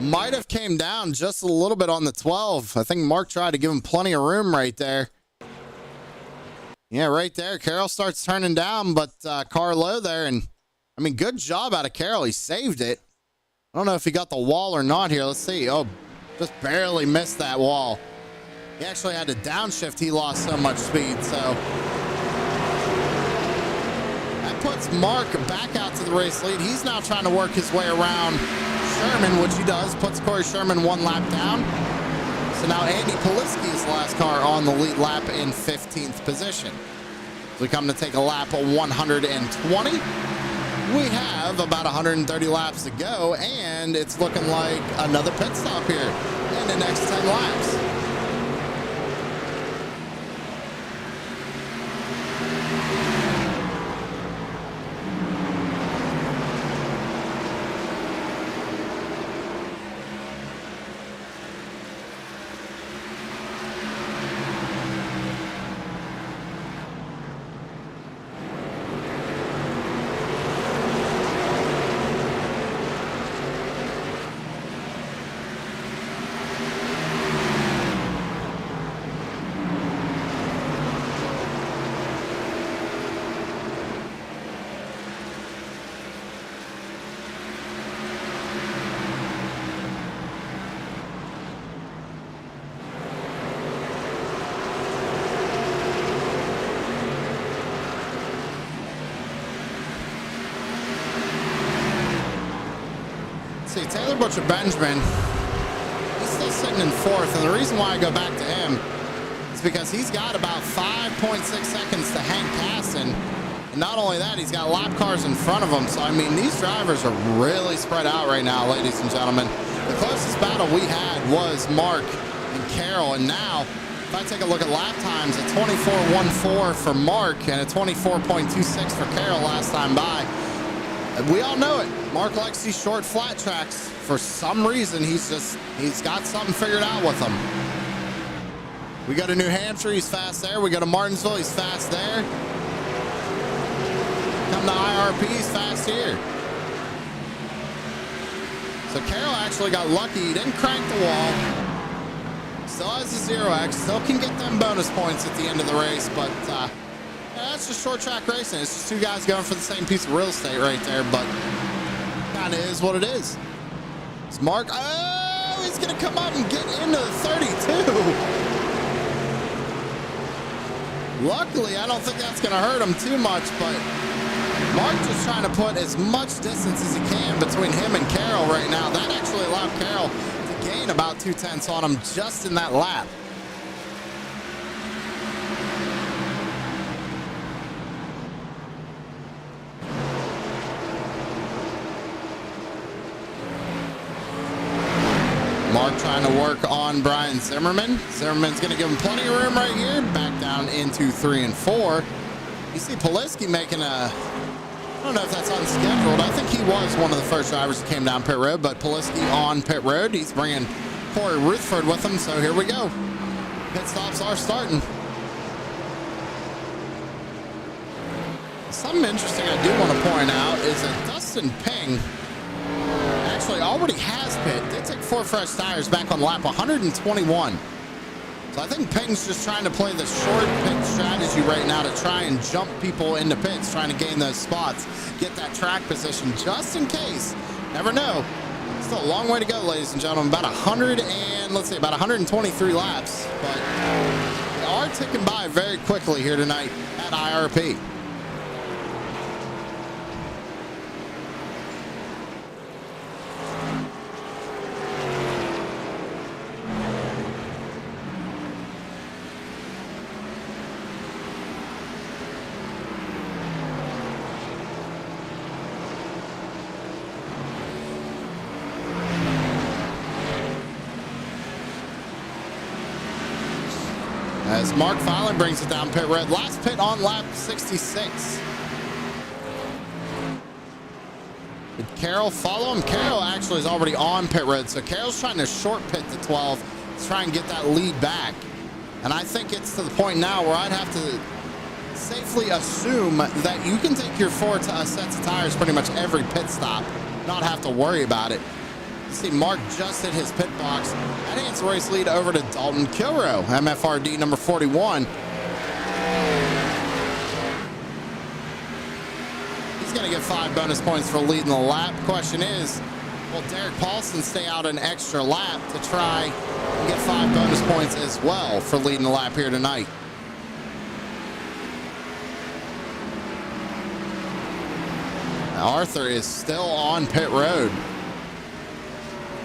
might have came down just a little bit on the 12. I think Mark tried to give him plenty of room right there. Yeah, right there. Carroll starts turning down, but car low there. And, I mean, good job out of Carroll. He saved it. I don't know if he got the wall or not here. Let's see. Oh, just barely missed that wall. He actually had to downshift. He lost so much speed, so that puts Mark back out to the race lead. He's now trying to work his way around Sherman, which he does, puts Corey Sherman one lap down. So now Andy Poliski is the last car on the lead lap in 15th position. As we come to take a lap of 120. We have about 130 laps to go, and it's looking like another pit stop here in the next 10 laps. Taylor Butcher Benjamin, he's still sitting in fourth, and the reason why I go back to him is because he's got about 5.6 seconds to Hank Caston, and not only that, he's got lap cars in front of him. So I mean, these drivers are really spread out right now, ladies and gentlemen. The closest battle we had was Mark and Carroll, and now if I take a look at lap times, a 24.14 for Mark and a 24.26 for Carroll last time by. We all know it. Mark likes these short flat tracks. For some reason, he's got something figured out with them. We go to New Hampshire, he's fast there. We go to Martinsville, he's fast there. Come to IRP, he's fast here. So Carroll actually got lucky. He didn't crank the wall. Still has a 0x. Still can get them bonus points at the end of the race, but that's just short track racing. It's just two guys going for the same piece of real estate right there, but kind of is what it is. It's Mark. Oh, he's going to come up and get into the 32. Luckily, I don't think that's going to hurt him too much, but Mark just trying to put as much distance as he can between him and Carroll right now. That actually allowed Carroll to gain about 2/10 on him just in that lap. Mark trying to work on Brian Zimmerman. Zimmerman's going to give him plenty of room right here. Back down into 3 and 4. You see Poliski making a, I don't know if that's unscheduled. I think he was one of the first drivers that came down pit road, but Poliski on pit road. He's bringing Corey Rutherford with him, so here we go. Pit stops are starting. Something interesting I do want to point out is that Dustin Ping actually already has pit. They take 4 fresh tires back on lap 121. So I think Ping's just trying to play the short pit strategy right now to try and jump people into pits, trying to gain those spots, get that track position just in case. Never know. Still a long way to go, ladies and gentlemen. About 123 laps, but we are ticking by very quickly here tonight at IRP. As Mark finally brings it down pit road. Last pit on lap 66. Did Carroll follow him? Carroll actually is already on pit road, so Carroll's trying to short pit to 12 to try and get that lead back. And I think it's to the point now where I'd have to safely assume that you can take your 4 sets of tires pretty much every pit stop, not have to worry about it. See, Mark just hit his pit box. That hands the race lead over to Dalton Kilrow, MFRD number 41. He's going to get 5 bonus points for leading the lap. Question is, will Derek Paulson stay out an extra lap to try and get 5 bonus points as well for leading the lap here tonight? Now, Arthur is still on pit road.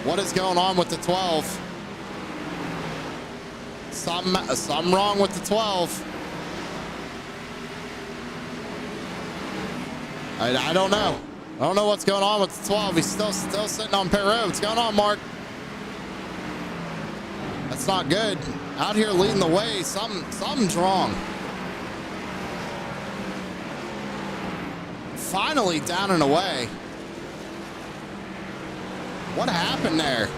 What is going on with the 12? Something wrong with the 12. I don't know. I don't know what's going on with the 12. He's still sitting on pit road. What's going on, Mark? That's not good. Out here leading the way. Something's wrong. Finally down and away. What happened there?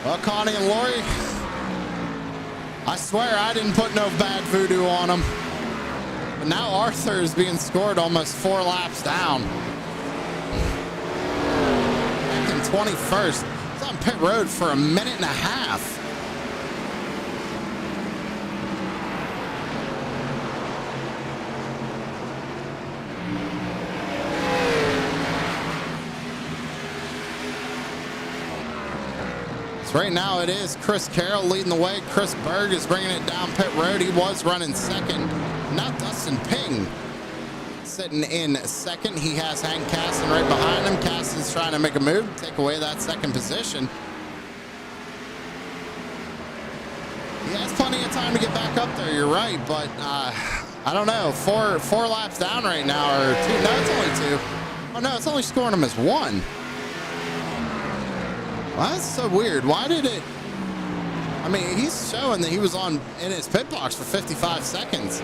Well, Connie and Lori, I swear I didn't put no bad voodoo on them. But now Arthur is being scored almost 4 laps down. Back in 21st. He's on pit road for a minute and a half. So right now it is Chris Carroll leading the way. Chris Berg is bringing it down pit road. He was running second. Now Dustin Ping sitting in second. He has Hank Caston right behind him. Caston's trying to make a move, take away that second position. He has plenty of time to get back up there, you're right, but I don't know. Four laps down right now, or 2. No, it's only 2. Oh no, it's only scoring him as 1. Well, that's so weird. Why did it? I mean, he's showing that he was in his pit box for 55 seconds.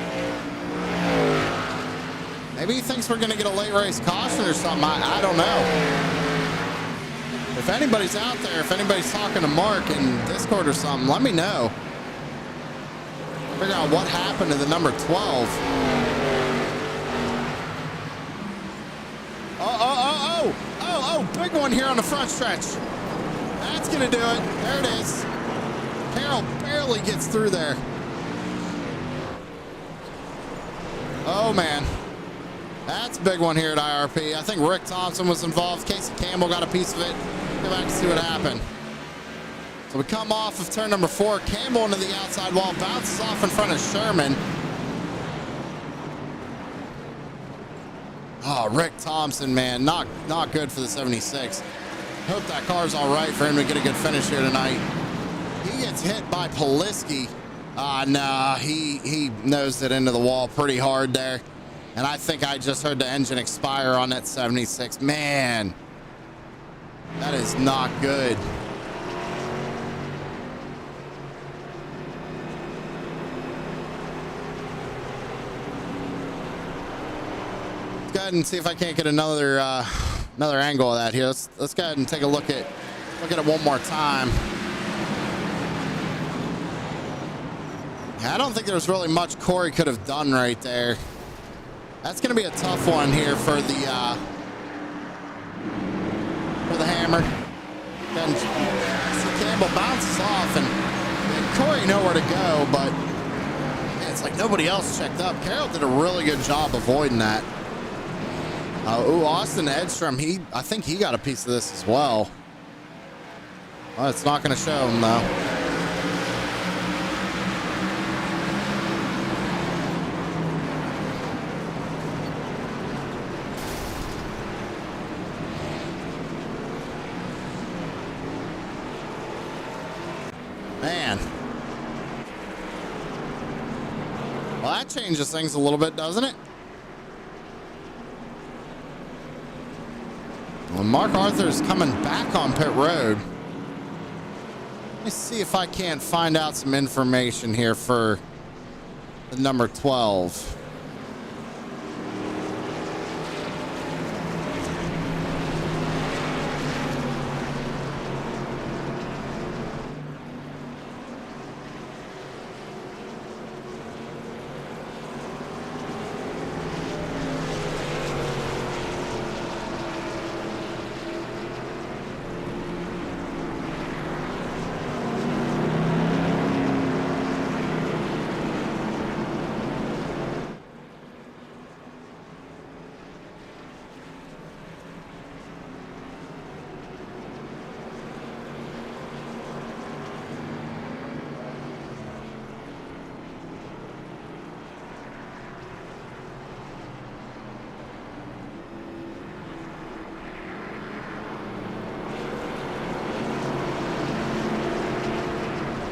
Maybe he thinks we're going to get a late race caution or something. I don't know. If anybody's out there, if anybody's talking to Mark in Discord or something, let me know. Figure out what happened to the number 12. Oh, big one here on the front stretch. That's going to do it. There it is. Carroll barely gets through there. Oh, man. That's a big one here at IRP. I think Rick Thompson was involved. Casey Campbell got a piece of it. Go back and see what happened. So we come off of turn number 4. Campbell into the outside wall. Bounces off in front of Sherman. Oh, Rick Thompson, man. Not good for the 76. Hope that car's all right for him to get a good finish here tonight. He gets hit by Poliski. Nah, he nosed it into the wall pretty hard there. And I think I just heard the engine expire on that 76. Man, that is not good. Let's go ahead and see if I can't get another angle of that here. Let's go ahead and take a look at it one more time. I don't think there's really much Corey could have done right there. That's going to be a tough one here for the hammer. Then Campbell bounces off, and Corey nowhere to go, but it's like nobody else checked up. Carroll did a really good job avoiding that. Austin Edstrom, I think he got a piece of this as well. Well, it's not going to show him, though. Man. Well, that changes things a little bit, doesn't it? Well, Mark Arthur's coming back on pit road. Let me see if I can't find out some information here for the number 12.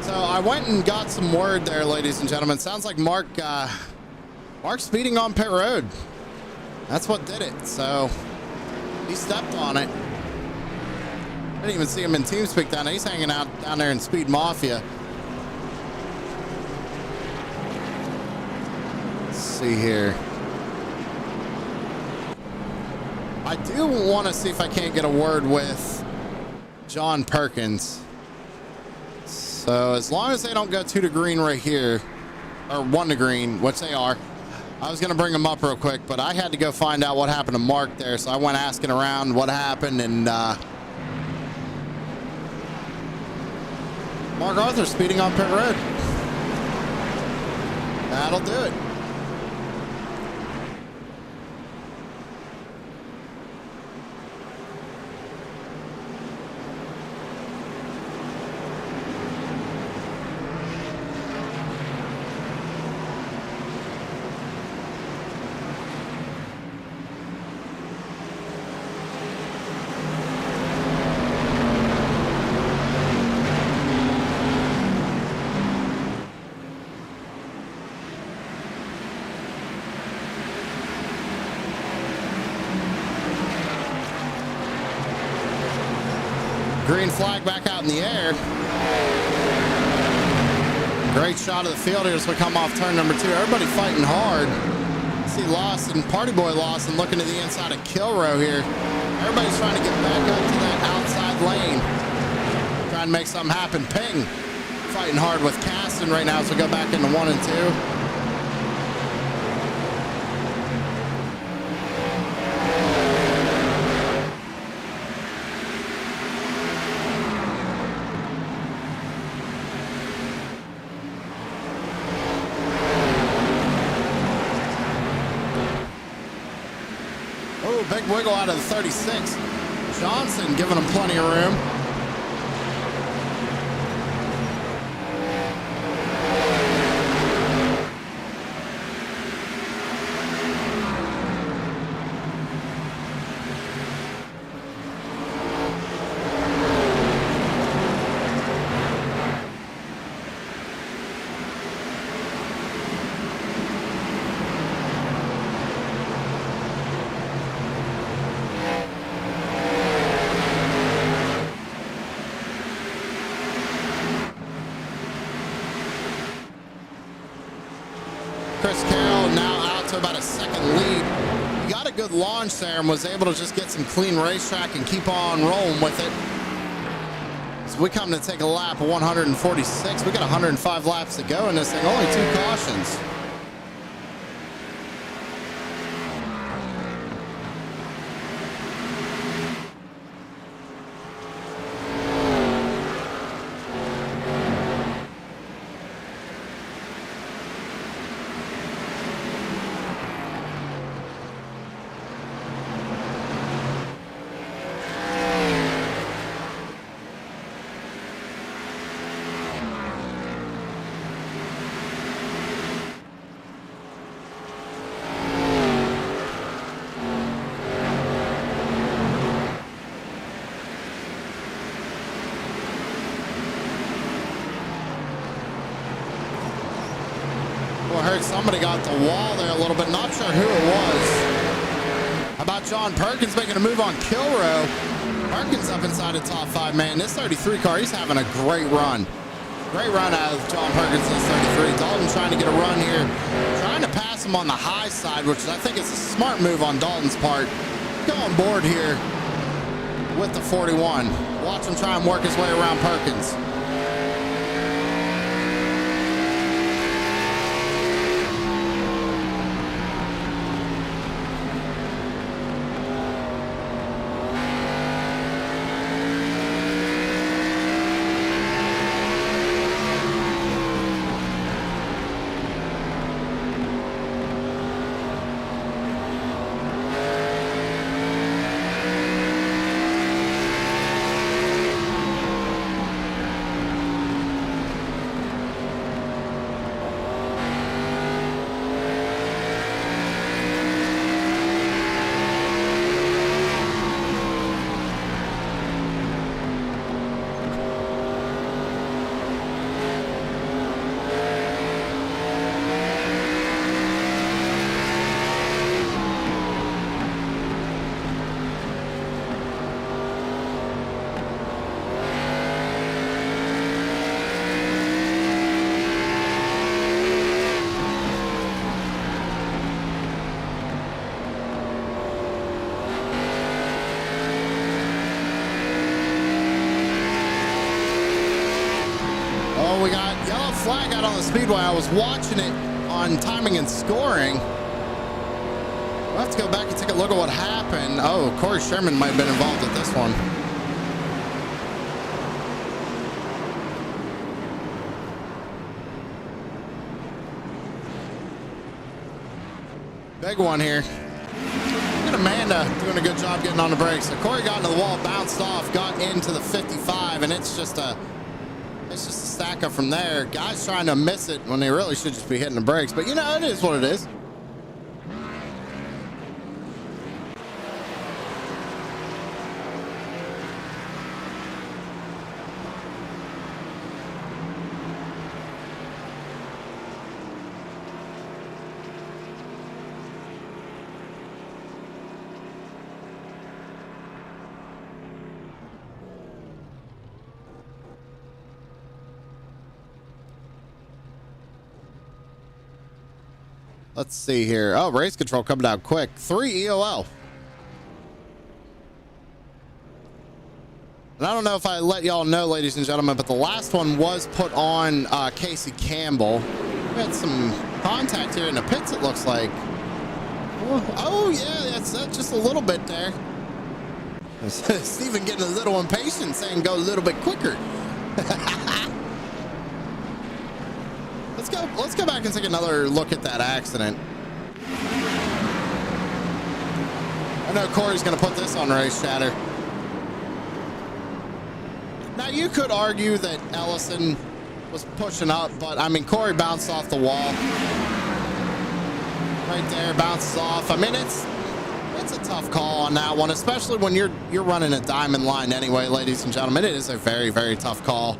I went and got some word there, ladies and gentlemen. Sounds like Mark's speeding on pit road. That's what did it. So he stepped on it. I didn't even see him in TeamSpeak down there. He's hanging out down there in Speed Mafia. Let's see here. I do want to see if I can't get a word with John Perkins. So as long as they don't go 2 to green right here, or 1 to green, which they are, I was going to bring them up real quick, but I had to go find out what happened to Mark there. So I went asking around what happened, and Mark Arthur speeding on pit road. That'll do it. Green flag back out in the air. Great shot of the field here as we come off turn number 2. Everybody fighting hard. See Lawson, Party Boy Lawson, looking to the inside of Kilrow here. Everybody's trying to get back up to that outside lane. Trying to make something happen. Ping fighting hard with Caston right now as we go back into 1 and 2. Big wiggle out of the 36. Johnson giving him plenty of room. Chris Carroll now out to about a second lead. He got a good launch there and was able to just get some clean racetrack and keep on rolling with it. So we come to take a lap of 146. We got 105 laps to go in this thing. Only 2 cautions. I heard somebody got the wall there a little bit. Not sure who it was. How about John Perkins making a move on kill row? Perkins up inside the top 5, man. This 33 car, he's having a great run. Great run out of John Perkins in this 33. Dalton trying to get a run here. Trying to pass him on the high side, which I think is a smart move on Dalton's part. Go on board here with the 41. Watch him try and work his way around Perkins. We got yellow flag out on the speedway. I was watching it on timing and scoring. We'll have to go back and take a look at what happened. Oh, Corey Sherman might have been involved with this one. Big one here. Look at Amanda doing a good job getting on the brakes. So Corey got into the wall, bounced off, got into the 55, and it's just a stack up from there. Guys trying to miss it when they really should just be hitting the brakes. But, you know, it is what it is. Let's see here. Oh, race control coming down quick. 3 EOL. And I don't know if I let y'all know, ladies and gentlemen, but the last one was put on Casey Campbell. We had some contact here in the pits, it looks like. Oh, yeah, that's just a little bit there. Steven getting a little impatient, saying go a little bit quicker. Let's go back and take another look at that accident. I know Corey's going to put this on Race Chatter. Now, you could argue that Ellison was pushing up, but, I mean, Corey bounced off the wall. Right there, bounces off. I mean, it's a tough call on that one, especially when you're running a diamond line anyway, ladies and gentlemen. It is a very, very tough call.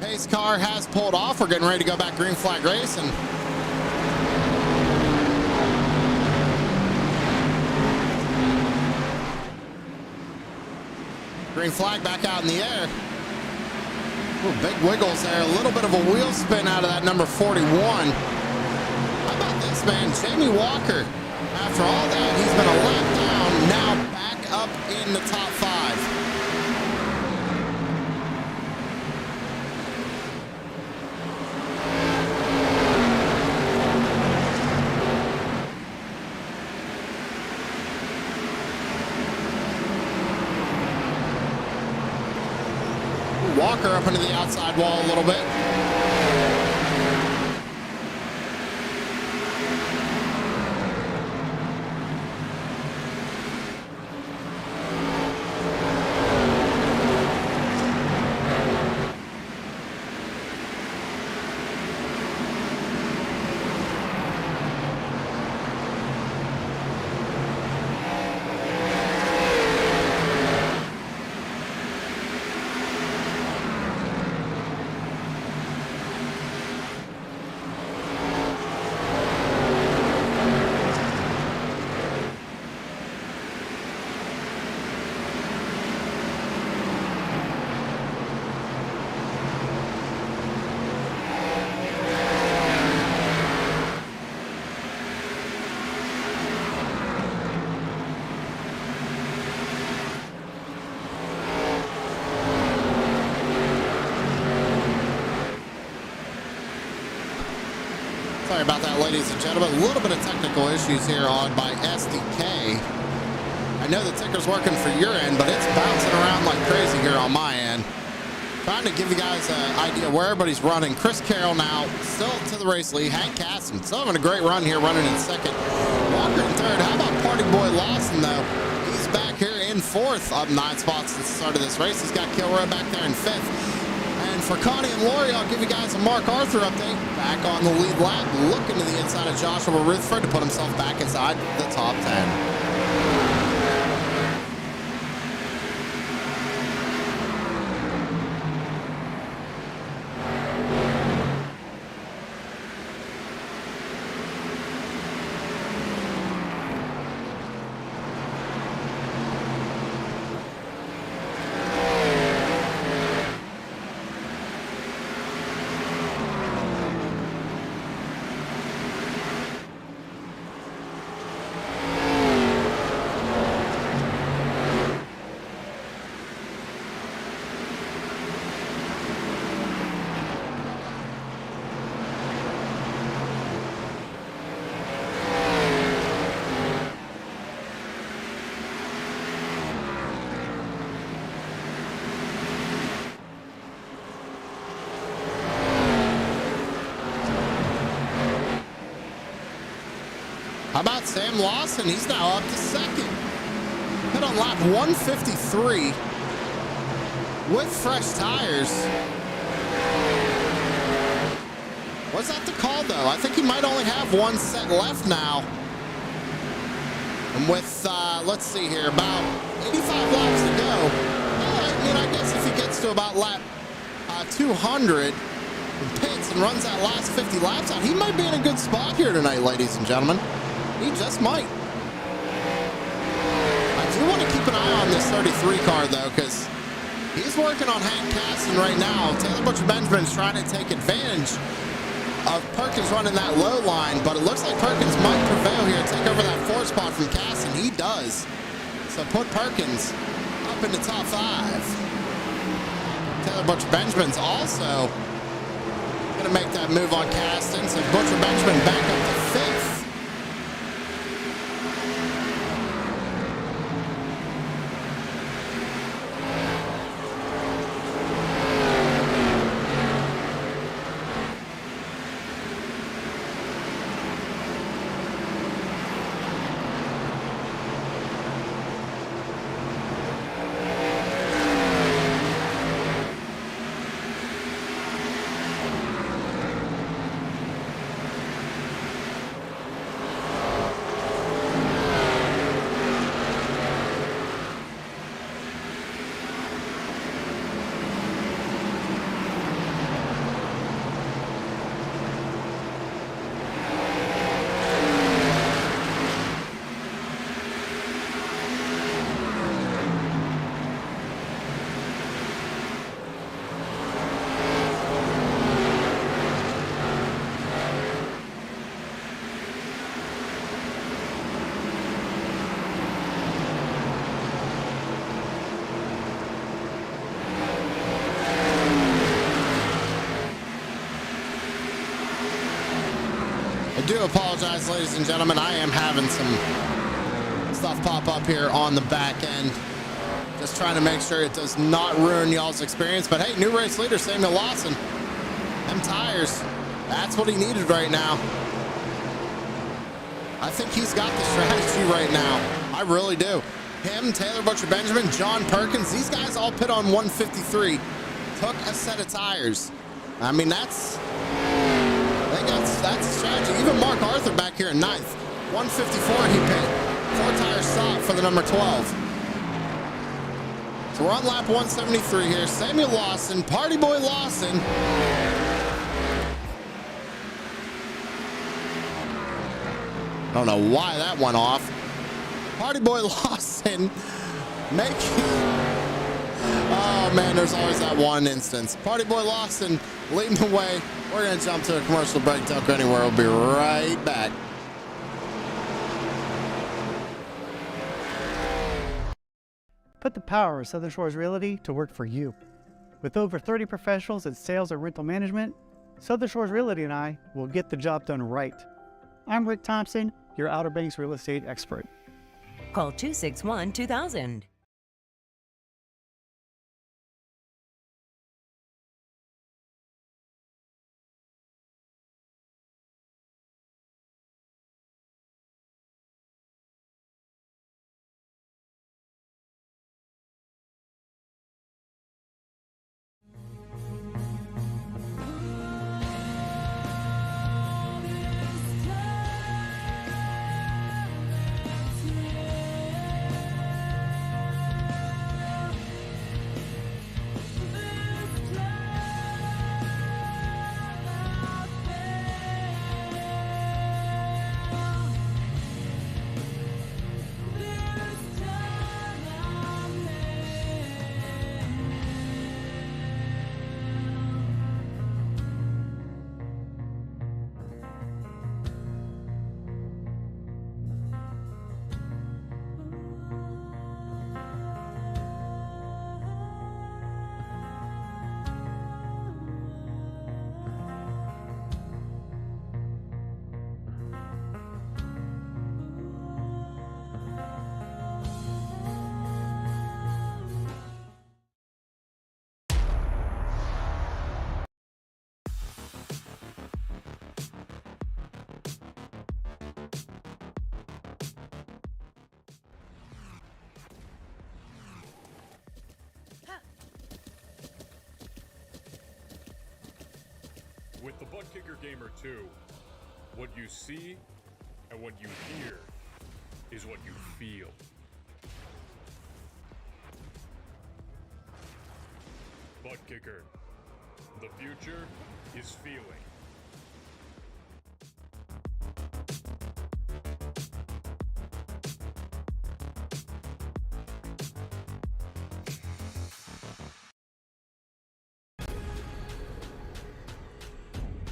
Pace car has pulled off. We're getting ready to go back green flag racing. Green flag back out in the air. Ooh, big wiggles there. A little bit of a wheel spin out of that number 41. How about this, man? Jamie Walker. After all that, he's been a lap down. Now back up in the top 5. Walker up into the outside wall a little bit. Sorry about that, ladies and gentlemen. A little bit of technical issues here on by SDK. I know the ticker's working for your end, but it's bouncing around like crazy here on my end. Trying to give you guys an idea where everybody's running. Chris Carroll now still to the race lead. Hank Casson still having a great run here, running in second. Walker in third. How about Party Boy Lawson, though? He's back here in fourth, up 9 spots since the start of this race. He's got Kilroy back there in fifth. And for Connie and Lori, I'll give you guys a Mark Arthur update. Back on the lead lap, looking to the inside of Joshua Rutherford to put himself back inside the top 10. How about Sam Lawson? He's now up to second. Hit on lap 153 with fresh tires. Was that the call, though? I think he might only have one set left now. And with, let's see here, about 85 laps to go. I mean, I guess if he gets to about lap 200 and pits and runs that last 50 laps out, he might be in a good spot here tonight, ladies and gentlemen. He just might. I do want to keep an eye on this 33 car, though, because he's working on Hank Casson right now. Taylor Butcher Benjamin's trying to take advantage of Perkins running that low line, but it looks like Perkins might prevail here, take over that 4 spot from Casson. He does. So put Perkins up in the top 5. Taylor Butcher Benjamin's also going to make that move on Caston. So Butcher Benjamin back up to 5th. do apologize, ladies and gentlemen. I am having some stuff pop up here on the back end. Just trying to make sure it does not ruin y'all's experience. But hey, new race leader Samuel Lawson. Them tires, that's what he needed right now. I think he's got the strategy right now. I really do. Him, Taylor Butcher Benjamin, John Perkins, these guys all pit on 153. Took a set of tires. I mean, that's a strategy. Even Mark Arthur back here in 9th. 154 he pit. 4 tires stop for the number 12. So we're on lap 173 here. Samuel Lawson, Party Boy Lawson. I don't know why that went off. Party Boy Lawson making... Oh man, there's always that one instance. Party Boy Lawson leading the way. We're gonna jump to a commercial break. Don't go anywhere. We'll be right back. Put the power of Southern Shores Realty to work for you. With over 30 professionals in sales and rental management, Southern Shores Realty and I will get the job done right. I'm Rick Thompson, your Outer Banks real estate expert. Call 261-2000. With the Butt Kicker Gamer 2, what you see and what you hear is what you feel. Butt Kicker. The future is feeling.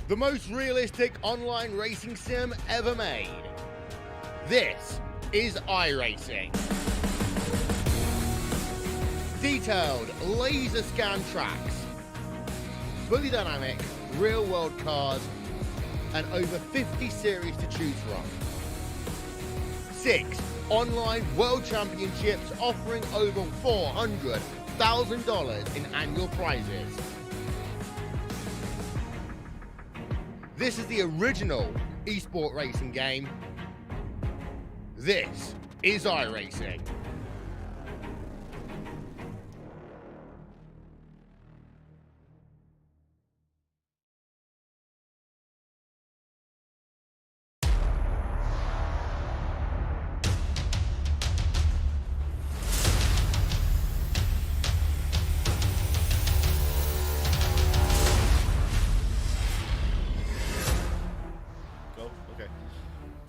The most realistic online racing sim ever made. This is iRacing. Detailed laser scan tracks, fully dynamic, real world cars, and over 50 series to choose from. 6 online world championships offering over $400,000 in annual prizes. This is the original esport racing game. This is iRacing.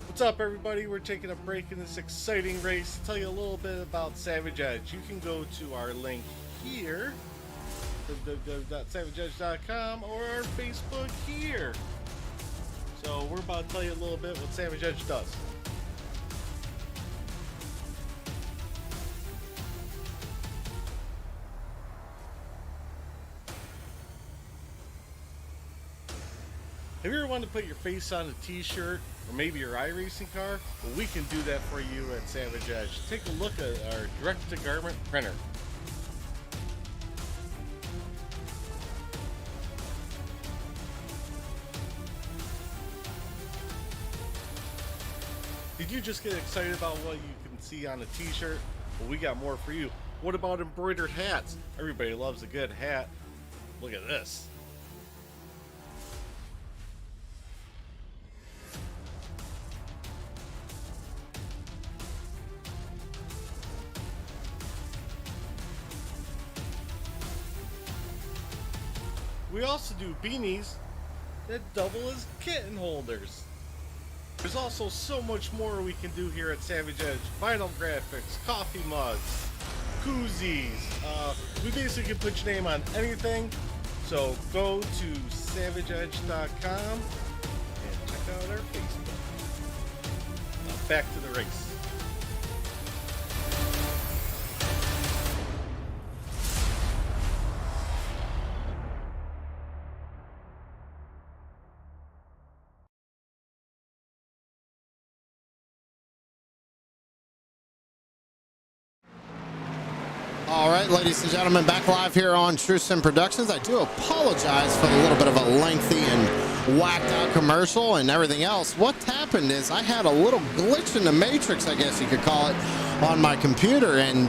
What's up, everybody? We're taking a break in this exciting race to tell you a little bit about Savage Edge. You can go to our link here, www.savageedge.com, or our Facebook here. So we're about to tell you a little bit what Savage Edge does. Have you ever wanted to put your face on a t-shirt or maybe your iRacing car? Well, we can do that for you at Savage Edge. Take a look at our direct-to-garment printer. Did you just get excited about what you can see on a t-shirt? Well, we got more for you. What about embroidered hats? Everybody loves a good hat. Look at this. We also do beanies that double as kitten holders. There's also so much more we can do here at Savage Edge. Vinyl graphics, coffee mugs, koozies. We basically can put your name on anything. So go to savageedge.com and check out our Facebook. Now back to the race. All right, ladies and gentlemen, back live here on True Sim Productions. I do apologize for a little bit of a lengthy and whacked out commercial and everything else. What happened is I had a little glitch in the matrix, I guess you could call it, on my computer, and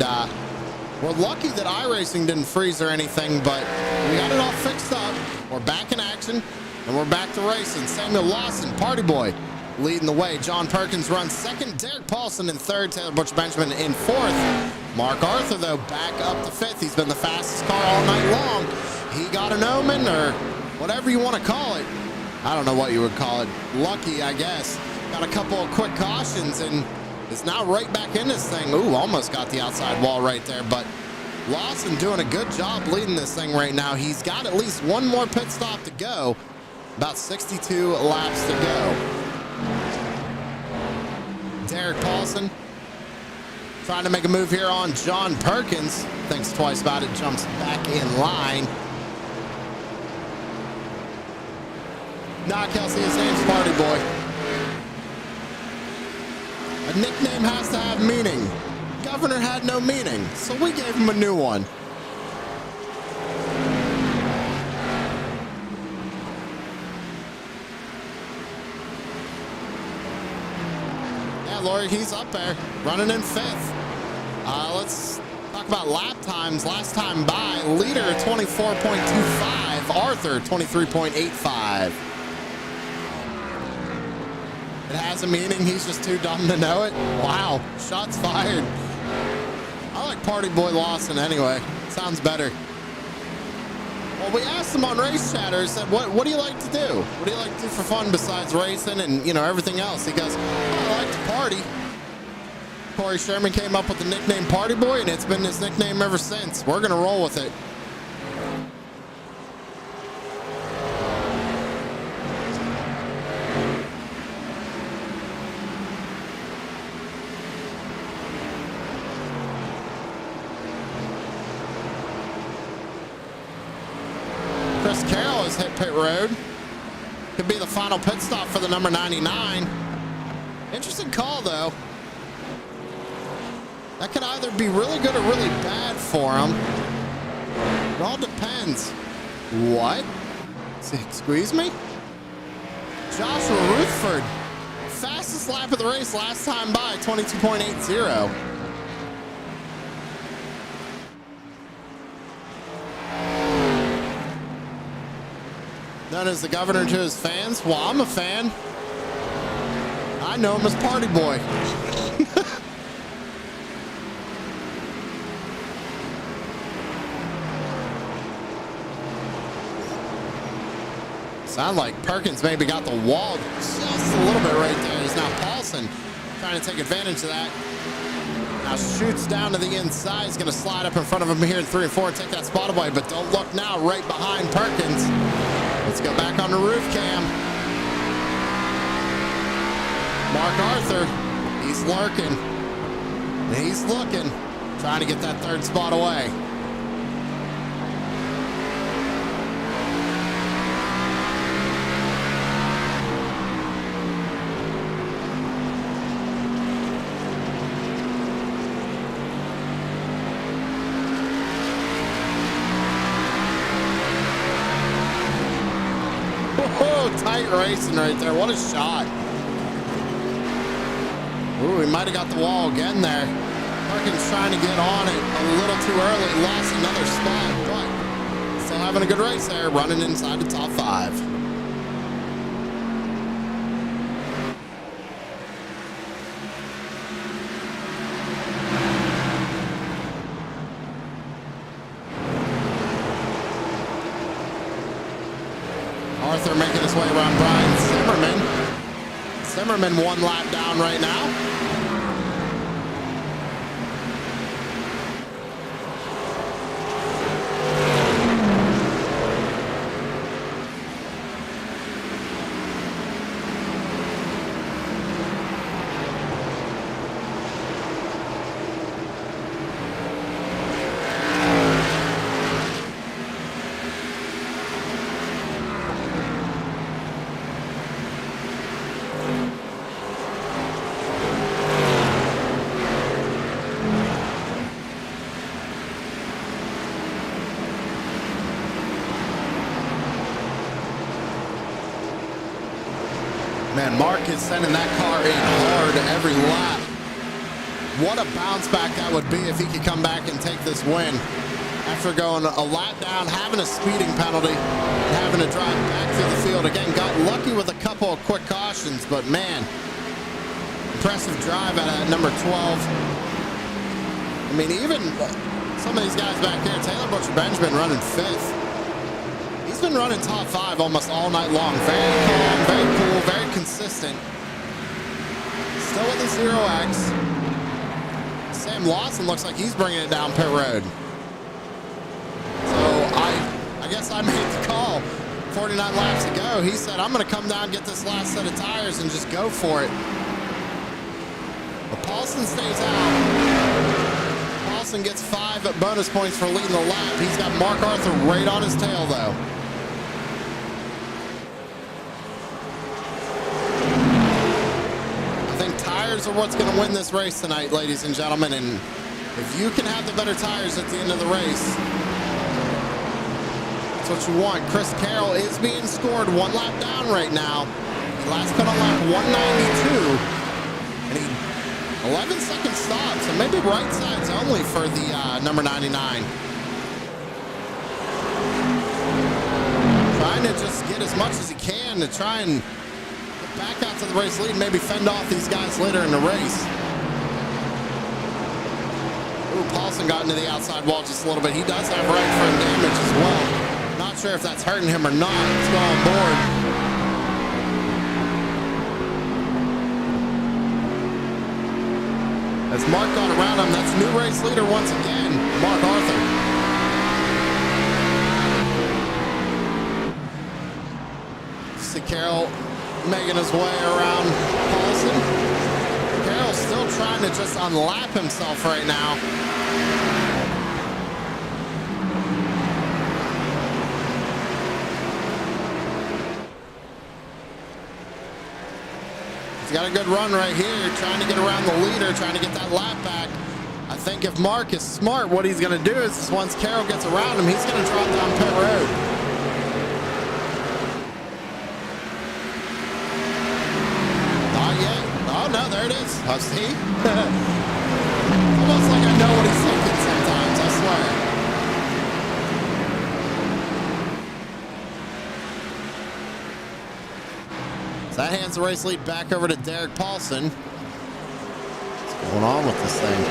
we're lucky that iRacing didn't freeze or anything, but we got it all fixed up. We're back in action, and we're back to racing. Samuel Lawson, Party Boy, leading the way. John Perkins runs second. Derek Paulson in third. Taylor Butch Benjamin in fourth. Mark Arthur, though, back up to fifth. He's been the fastest car all night long. He got an omen, or whatever you want to call it. I don't know what you would call it. Lucky, I guess. Got a couple of quick cautions and is now right back in this thing. Ooh, almost got the outside wall right there, but Lawson doing a good job leading this thing right now. He's got at least one more pit stop to go. About 62 laps to go. Derek Paulson trying to make a move here on John Perkins. Thinks twice about it, jumps back in line. Nah, Kelsey, his name's Party Boy. A nickname has to have meaning. Governor had no meaning, so we gave him a new one. Lori, he's up there, running in fifth. Let's talk about lap times. Last time by, leader 24.25, Arthur 23.85. It has a meaning, he's just too dumb to know it. Wow, shots fired. I like Party Boy Lawson anyway, sounds better. Well, we asked him on Race Chatter, said, what do you like to do? What do you like to do for fun besides racing and, you know, everything else? He goes, I like to party. Corey Sherman came up with the nickname Party Boy, and it's been his nickname ever since. We're going to roll with it. Chris Carroll has hit pit road. Could be the final pit stop for the number 99. Interesting call, though. That could either be really good or really bad for him. It all depends. What? Squeeze me? Joshua Rutherford. Fastest lap of the race last time by, 22.80. Known as the governor to his fans. Well, I'm a fan. I know him as Party Boy. Sound like Perkins maybe got the wall just a little bit right there. He's now Paulson trying to take advantage of that. Now shoots down to the inside. He's going to slide up in front of him here in 3 and 4 and take that spot away. But don't look now, right behind Perkins. Let's go back on the roof cam. Mark Arthur, he's lurking. He's looking, trying to get that third spot away. tight racing right there. What a shot. Ooh, he might have got the wall again there. Perkins trying to get on it a little too early. Lost another spot, but still having a good race there. Running inside the top 5. Arthur making his way around Brian Zimmerman. Zimmerman 1 lap down right now. Man, Mark is sending that car in hard every lap. What a bounce back that would be if he could come back and take this win. After going a lap down, having a speeding penalty, and having to drive back through the field. Again, got lucky with a couple of quick cautions, but man, impressive drive out of number 12. I mean, even some of these guys back here, Taylor Butcher-Benjamin running 5th. He's been running top 5 almost all night long. Very calm, very cool, very consistent. Still with a 0X. Sam Lawson looks like he's bringing it down pit road. So I guess I made the call 49 laps ago. He said, I'm going to come down, get this last set of tires, and just go for it. But Paulson stays out. Paulson gets 5 bonus points for leading the lap. He's got Mark Arthur right on his tail, though. Tires are what's going to win this race tonight, ladies and gentlemen, and if you can have the better tires at the end of the race, that's what you want. Chris Carroll is being scored 1 lap down right now. He last put on lap 192, and he 11-second stop, so maybe right sides only for the number 99. Trying to just get as much as he can to try and back out to the race lead, maybe fend off these guys later in the race. Ooh, Paulson got into the outside wall just a little bit. He does have right front damage as well. Not sure if that's hurting him or not. Let's go on board. As Mark got around him, that's new race leader once again, Mark Arthur. See Carroll making his way around Paulson. Carroll's still trying to just unlap himself right now. He's got a good run right here, trying to get around the leader, trying to get that lap back. I think if Mark is smart, what he's going to do is once Carroll gets around him, he's going to drop down pit road. No, there it is. I see. Almost like I know what he's thinking sometimes, I swear. So that hands the race lead back over to Derek Paulson. What's going on with this thing?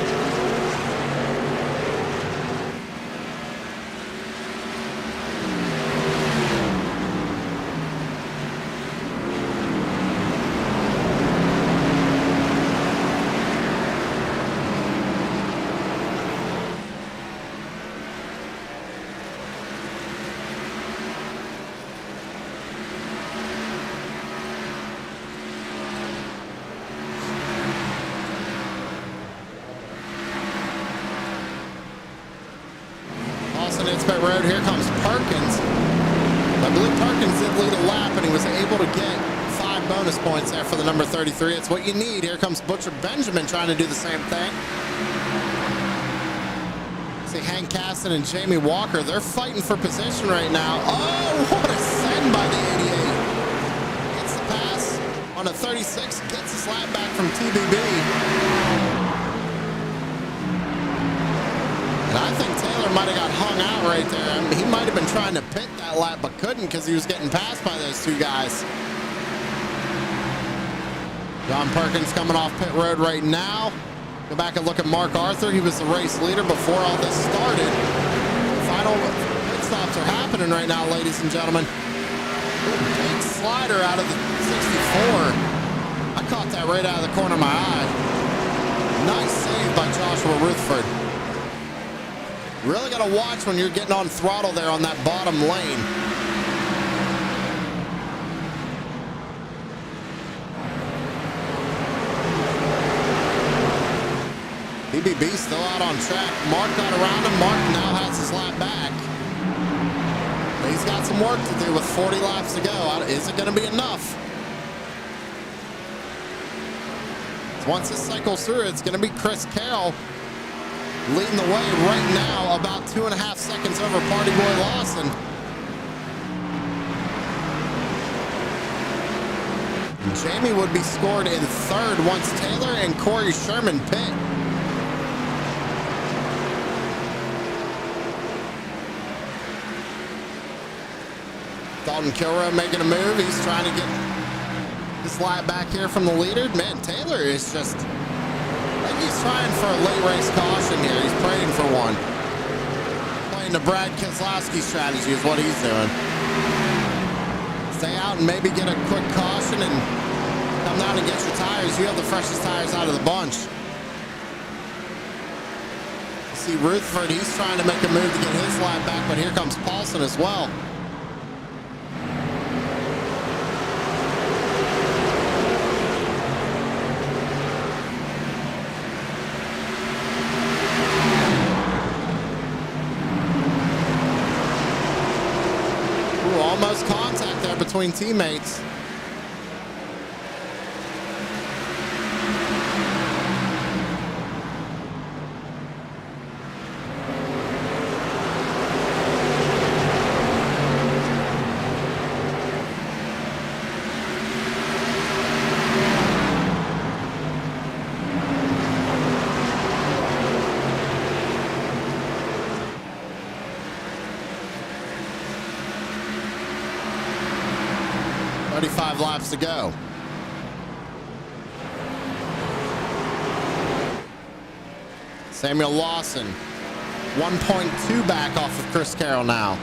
It's pit road. Here comes Perkins. I believe Perkins did lead a lap, and he was able to get 5 bonus points there for the number 33. It's what you need. Here comes Butcher Benjamin trying to do the same thing. See Hank Caston and Jamie Walker. They're fighting for position right now. Oh, what a send by the 88. on a 36, gets a slap back from TBB. And I think Taylor might have got hung out right there. I mean, he might have been trying to pit that lap, but couldn't because he was getting passed by those two guys. John Perkins coming off pit road right now. Go back and look at Mark Arthur. He was the race leader before all this started. Final pit stops are happening right now, ladies and gentlemen. Big slider out of the 64. I caught that right out of the corner of my eye. Nice save by Joshua Rutherford. Really got to watch when you're getting on throttle there on that bottom lane. BBB still out on track. Mark got around him. Mark now has his lap back. He's got some work to do with 40 laps to go. Is it going to be enough? Once this cycles through, it's going to be Chris Carroll leading the way right now, about 2.5 seconds over Party Boy Lawson. And Jamie would be scored in third once Taylor and Corey Sherman pit. Dalton Kilroy making a move. He's trying to get this lap back here from the leader. Man, Taylor is just, I think he's trying for a late race caution here. He's praying for one. Playing the Brad Keselowski strategy is what he's doing. Stay out and maybe get a quick caution and come down and get your tires. You have the freshest tires out of the bunch. You see Rutherford, he's trying to make a move to get his lap back, but here comes Paulson as well. Almost contact there between teammates. Laps to go. Samuel Lawson 1.2 back off of Chris Carroll now.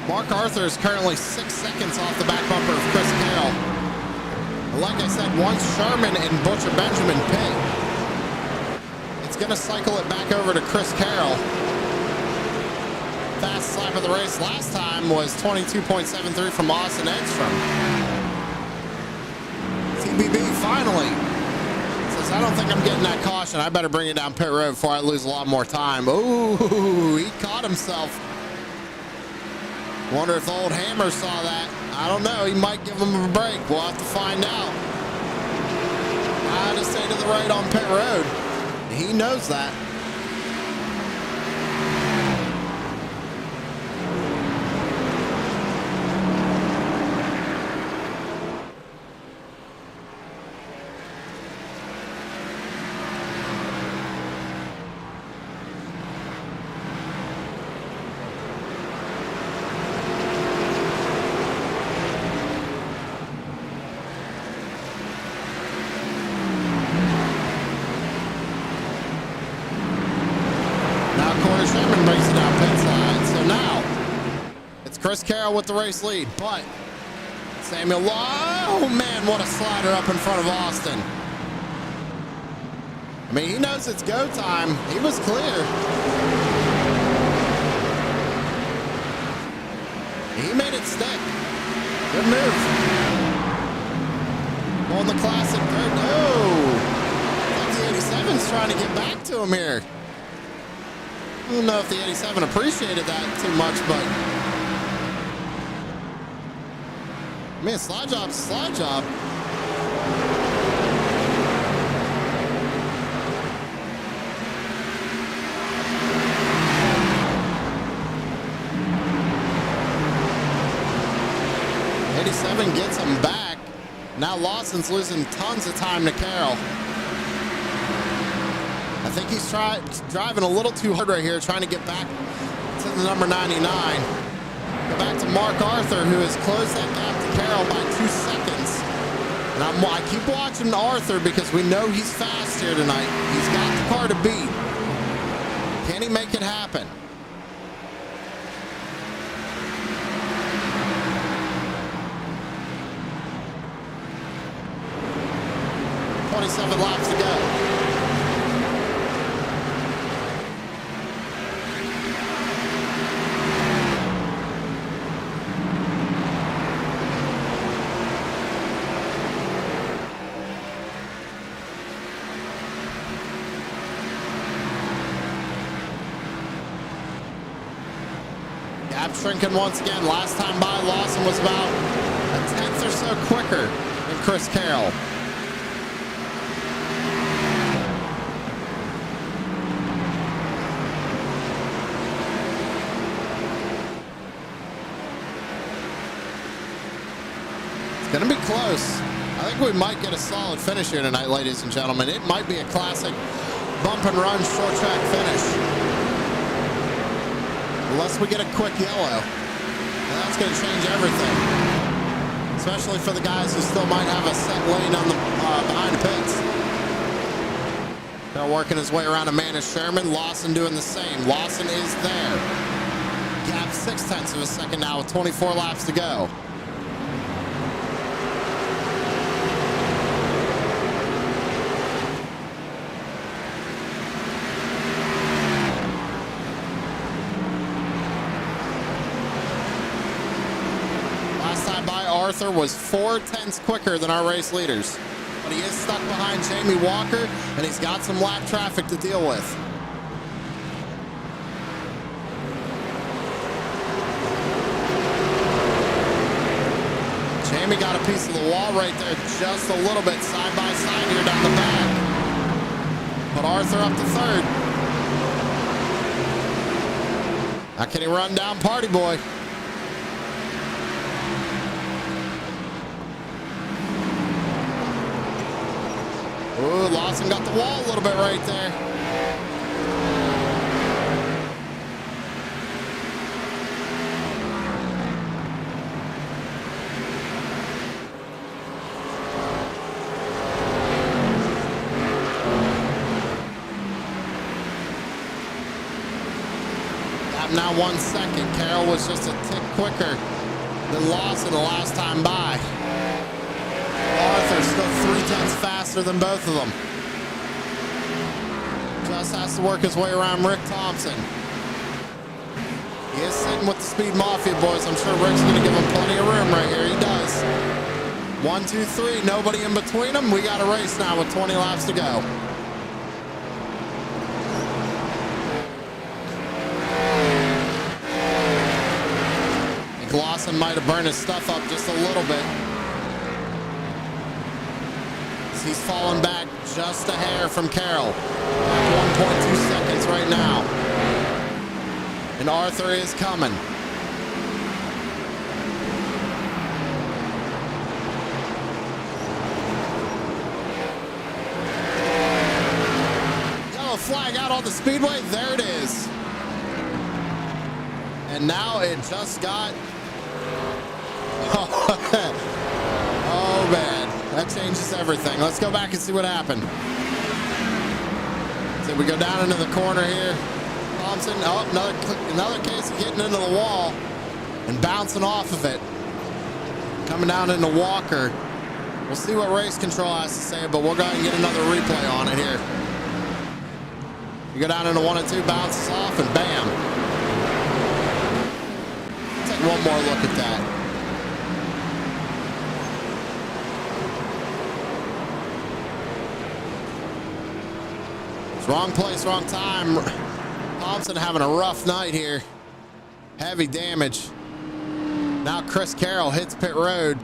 Mark Arthur is currently 6 seconds off the back bumper of Chris Carroll. And like I said, once Sherman and Butcher Benjamin pit, it's going to cycle it back over to Chris Carroll. Fastest lap of the race last time was 22.73 from Austin Edstrom. TBB finally says, I don't think I'm getting that caution. I better bring it down pit road before I lose a lot more time. Ooh, he caught himself. Wonder if the old Hammer saw that. I don't know. He might give him a break. We'll have to find out. I just stay to the right on pit road. He knows that. Chris Carroll with the race lead, but Samuel, oh man, what a slider up in front of Austin. I mean, he knows it's go time. He was clear. He made it stick. Good move. On the classic dirt. Oh, the 87's trying to get back to him here. I don't know if the 87 appreciated that too much, but man, slide job's a slide job. Gets him back. Now Lawson's losing tons of time to Carroll. I think he's driving a little too hard right here, trying to get back to the number 99. Go back to Mark Arthur, who has closed that gap to Carroll by 2 seconds. And I keep watching Arthur because we know he's fast here tonight. He's got the car to beat. Can he make it happen? 27 laps to go. Gap shrinking once again. Last time by, Lawson was about a tenth or so quicker than Chris Carroll. Gonna be close. I think we might get a solid finish here tonight, ladies and gentlemen. It might be a classic bump and run short track finish. Unless we get a quick yellow. And that's gonna change everything. Especially for the guys who still might have a set lane on the behind the pits. They're working his way around Amanda Sherman. Lawson doing the same. Lawson is there. Gap 0.6 of a second now with 24 laps to go. Arthur was 4/10 quicker than our race leaders, but he is stuck behind Jamie Walker, and he's got some lap traffic to deal with. Jamie got a piece of the wall right there, just a little bit side by side here down the back. But Arthur up to third. Now can he run down Party Boy? Ooh, Lawson got the wall a little bit right there. Got now 1 second. Carroll was just a tick quicker than Lawson the last time by. Arthur's still 3/10 faster than both of them. Just has to work his way around Rick Thompson. He is sitting with the Speed Mafia boys. I'm sure Rick's going to give him plenty of room right here. He does. 1, 2, 3. Nobody in between them. We got a race now with 20 laps to go. I think Lawson might have burned his stuff up just a little bit. He's fallen back just a hair from Carroll. 1.2 seconds right now. And Arthur is coming. Yellow flag out on the speedway. There it is. And now it just got... Oh, man. That changes everything. Let's go back and see what happened. So we go down into the corner here. Thompson, oh, another case of getting into the wall and bouncing off of it. Coming down into Walker. We'll see what race control has to say, but we'll go ahead and get another replay on it here. You go down into 1 and 2, bounces off, and bam. Take one more look at that. It's wrong place, wrong time. Thompson having a rough night here. Heavy damage. Now Chris Carroll hits pit road.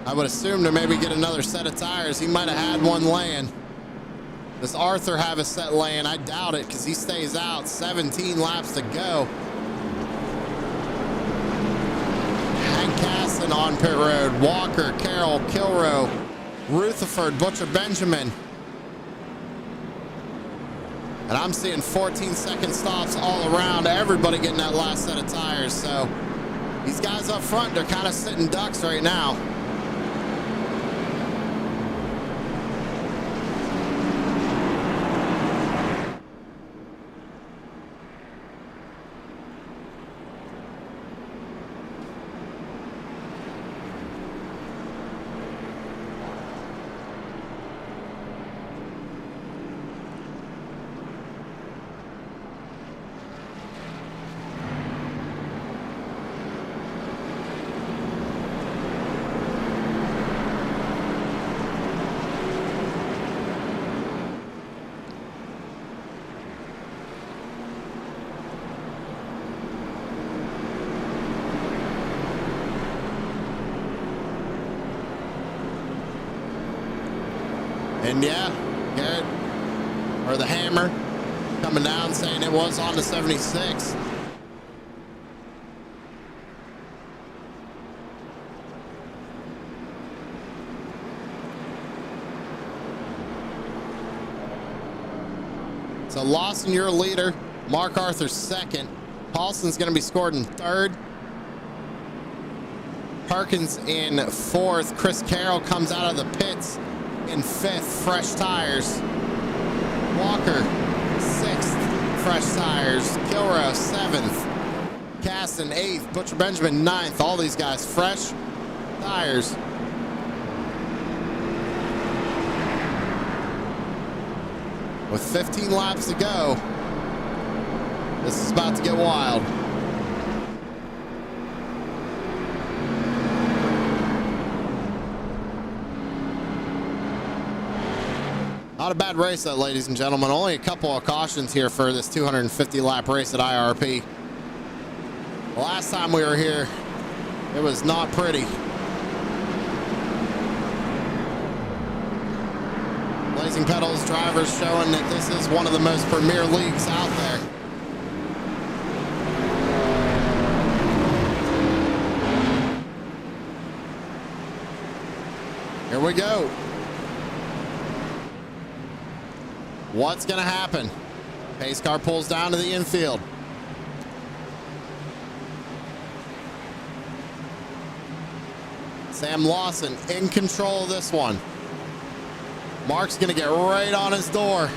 I would assume to maybe get another set of tires. He might have had one laying. Does Arthur have a set laying? I doubt it because he stays out. 17 laps to go. Hank Casson on pit road. Walker, Carroll, Kilrow, Rutherford, Butcher Benjamin. And I'm seeing 14-second stops all around. Everybody getting that last set of tires. So these guys up front, they're kind of sitting ducks right now. And yeah, Garrett, or the Hammer, coming down saying it was on the 76. So Lawson, your leader. Mark Arthur second. Paulson's going to be scored in third. Perkins in fourth. Chris Carroll comes out of the pits in fifth, fresh tires. Walker, sixth, fresh tires. Kilrow, seventh. Caston, eighth. Butcher Benjamin, ninth. All these guys, fresh tires. With 15 laps to go, this is about to get wild. Not a bad race, though, ladies and gentlemen. Only a couple of cautions here for this 250-lap race at IRP. The last time we were here, it was not pretty. Blazing Pedals drivers showing that this is one of the most premier leagues out there. Here we go. What's going to happen? Pace car pulls down to the infield. Sam Lawson in control of this one. Mark's going to get right on his door.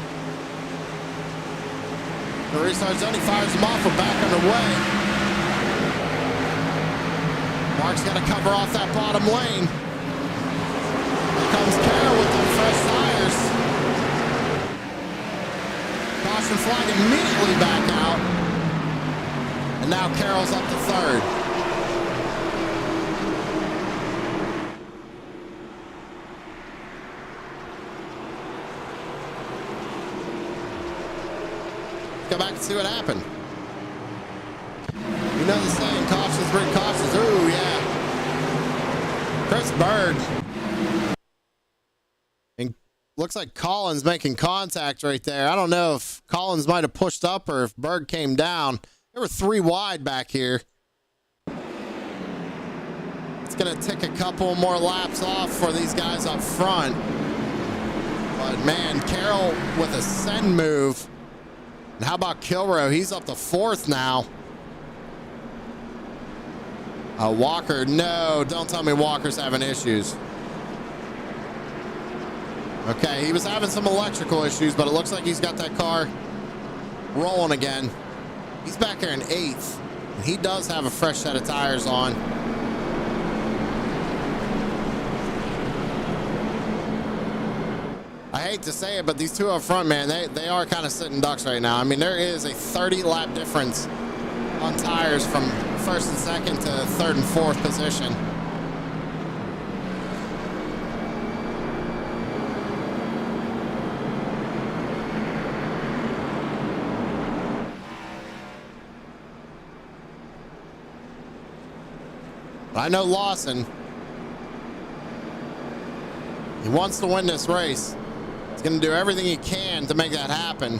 The restart's done. He fires him off. We're back underway. Mark's got to cover off that bottom lane. Here comes Carroll with the fresh tires. Caution flag immediately back out. And now Carroll's up to third. Go back and see what happened. You know the saying, cautions bring cautions. Ooh, yeah. Chris Berg. And looks like Collins making contact right there. I don't know if Collins might have pushed up or if Berg came down. There were three wide back here. It's going to take a couple more laps off for these guys up front. But man, Carroll with a send move. And how about Kilrow? He's up to fourth now. Walker, no, don't tell me Walker's having issues. Okay, he was having some electrical issues, but it looks like he's got that car rolling again. He's back here in eighth. And he does have a fresh set of tires on. I hate to say it, but these two up front, man, they are kind of sitting ducks right now. I mean, there is a 30-lap difference on tires from first and second to third and fourth position. I know Lawson, he wants to win this race. He's going to do everything he can to make that happen.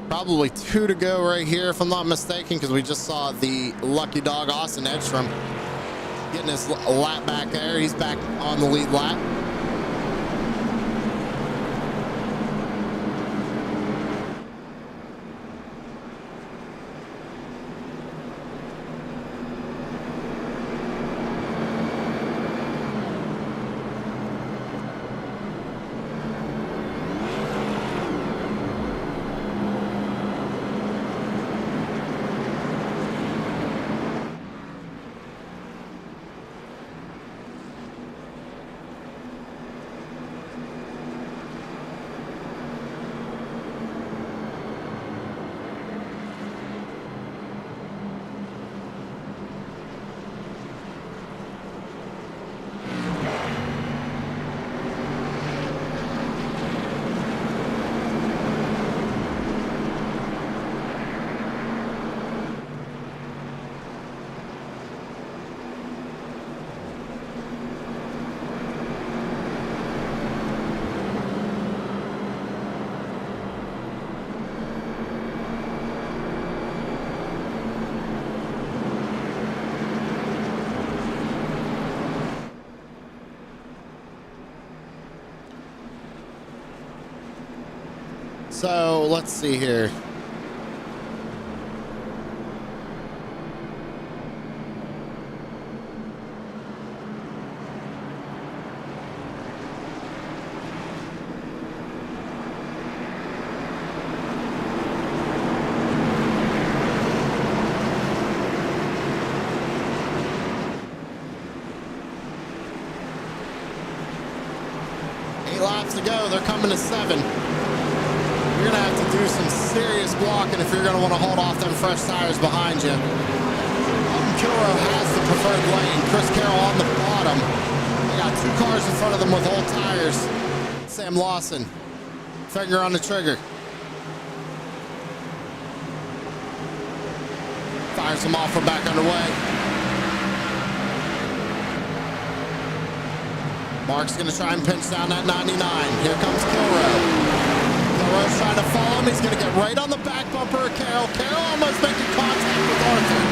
Probably 2 to go right here, if I'm not mistaken, because we just saw the lucky dog Austin Edstrom getting his lap back there. He's back on the lead lap. So let's see here. Eight laps to go. They're coming to 7. You're going to have to do some serious blocking if you're going to want to hold off them fresh tires behind you. Kilrow has the preferred lane. Chris Carroll on the bottom. They got 2 cars in front of them with old tires. Sam Lawson, finger on the trigger. Fires them off, we're back underway. Mark's going to try and pinch down that 99. Here comes Kilrow. Kilro's trying to follow him. He's going to get right on the back bumper of Carroll. Carroll almost making contact with Arthur.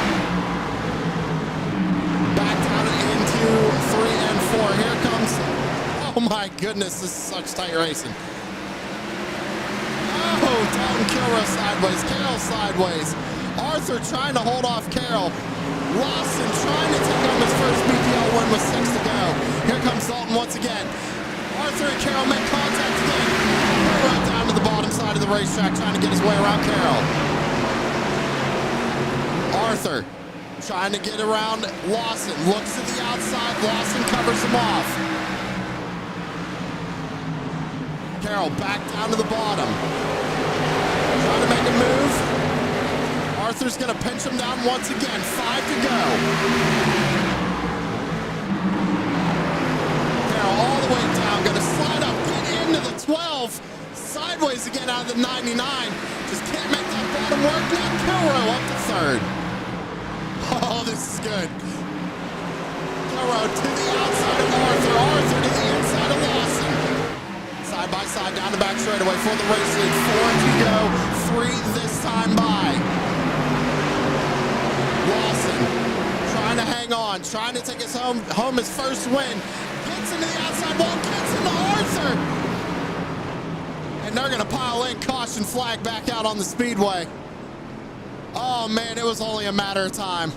Back down into 3 and 4. Here comes... Oh my goodness, this is such tight racing. Oh, Dalton Kilrow sideways. Carroll sideways. Arthur trying to hold off Carroll. Lawson trying to take home his first BPL win with 6 to go. Here comes Dalton once again. Arthur and Carroll make contact again. Right down to the bottom side of the racetrack trying to get his way around Carroll. Arthur trying to get around Lawson. Looks to the outside. Lawson covers him off. Carroll back down to the bottom. Trying to make a move. Arthur's going to pinch him down once again. 5 to go. Carroll all the way down. Going to slide up, get into the 12. Sideways again out of the 99. Just can't make that bottom work. Now Kilrow up to 3rd. Oh, this is good. Kilrow to the outside of Arthur. Arthur to the inside of Lawson. Side by side down the back straightaway for the race lead. 4 to go. 3 this time by. Lawson trying to hang on. Trying to take his home his first win. Gets into the outside wall. Gets into Arthur. And they're going to pile in. Caution flag back out on the speedway. Oh, man, it was only a matter of time.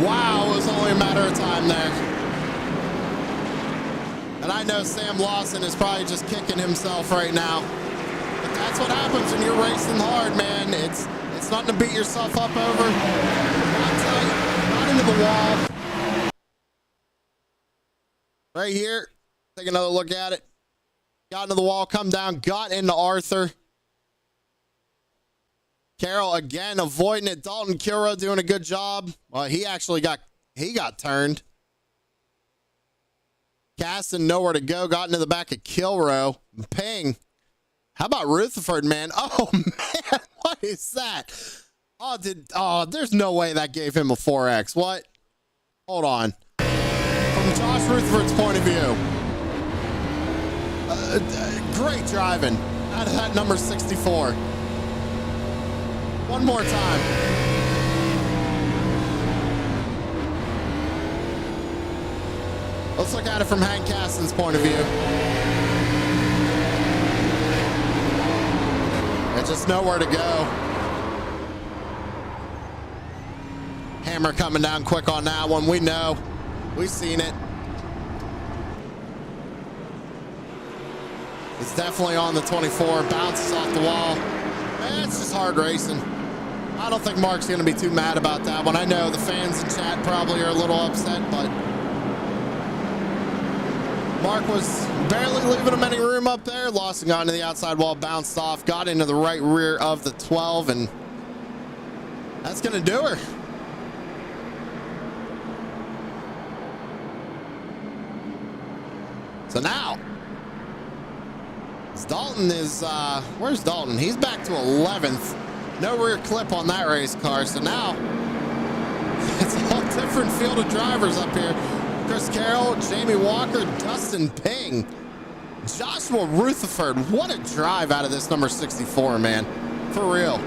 Wow, it was only a matter of time there. And I know Sam Lawson is probably just kicking himself right now. But that's what happens when you're racing hard, man. It's nothing to beat yourself up over. Not tight, not into the wall. Right here, take another look at it. Got into the wall, come down, got into Arthur. Carroll again avoiding it. Dalton Curo doing a good job. Well, he got turned. Caston nowhere to go. Got into the back of Kilrow. Ping. How about Rutherford, man? Oh, man. What is that? There's no way that gave him a 4X. What? Hold on. From Josh Rutherford's point of view. Great driving out of that number 64. One more time. Let's look at it from Hank Caston's point of view. There's just nowhere to go. Hammer coming down quick on that one. We know. We've seen it. It's definitely on the 24. Bounces off the wall. It's just hard racing. I don't think Mark's going to be too mad about that one. I know the fans in chat probably are a little upset, but Mark was barely leaving him any room up there. Lost and got into the outside wall, bounced off, got into the right rear of the 12, and that's going to do her. So now, Dalton is, where's Dalton? He's back to 11th. No rear clip on that race car. So now it's a whole different field of drivers up here. Chris Carroll, Jamie Walker, Dustin Ping, Joshua Rutherford. What a drive out of this number 64, man. For real.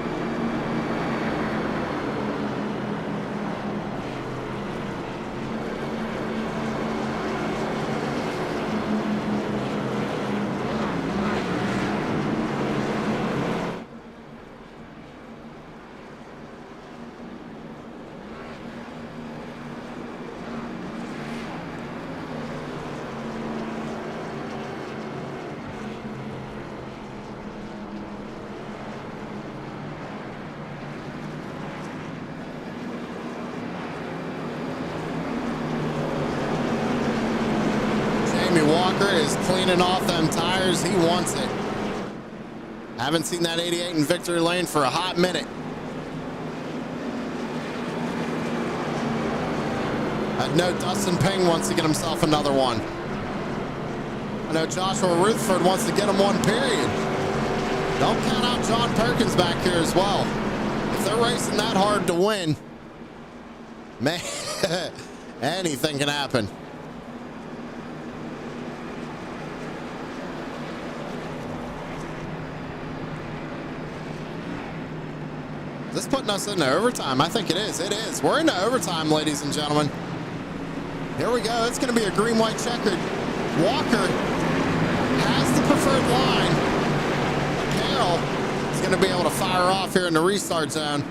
Is cleaning off them tires. He wants it. Haven't seen that 88 in victory lane for a hot minute. I know Dustin Ping wants to get himself another one. I know Joshua Rutherford wants to get him one, period. Don't count out John Perkins back here as well. If they're racing that hard to win, man, anything can happen. Is this putting us into overtime? I think it is. It is. We're into overtime, ladies and gentlemen. Here we go. It's going to be a green-white checkered. Walker has the preferred line. Carroll is going to be able to fire off here in the restart zone.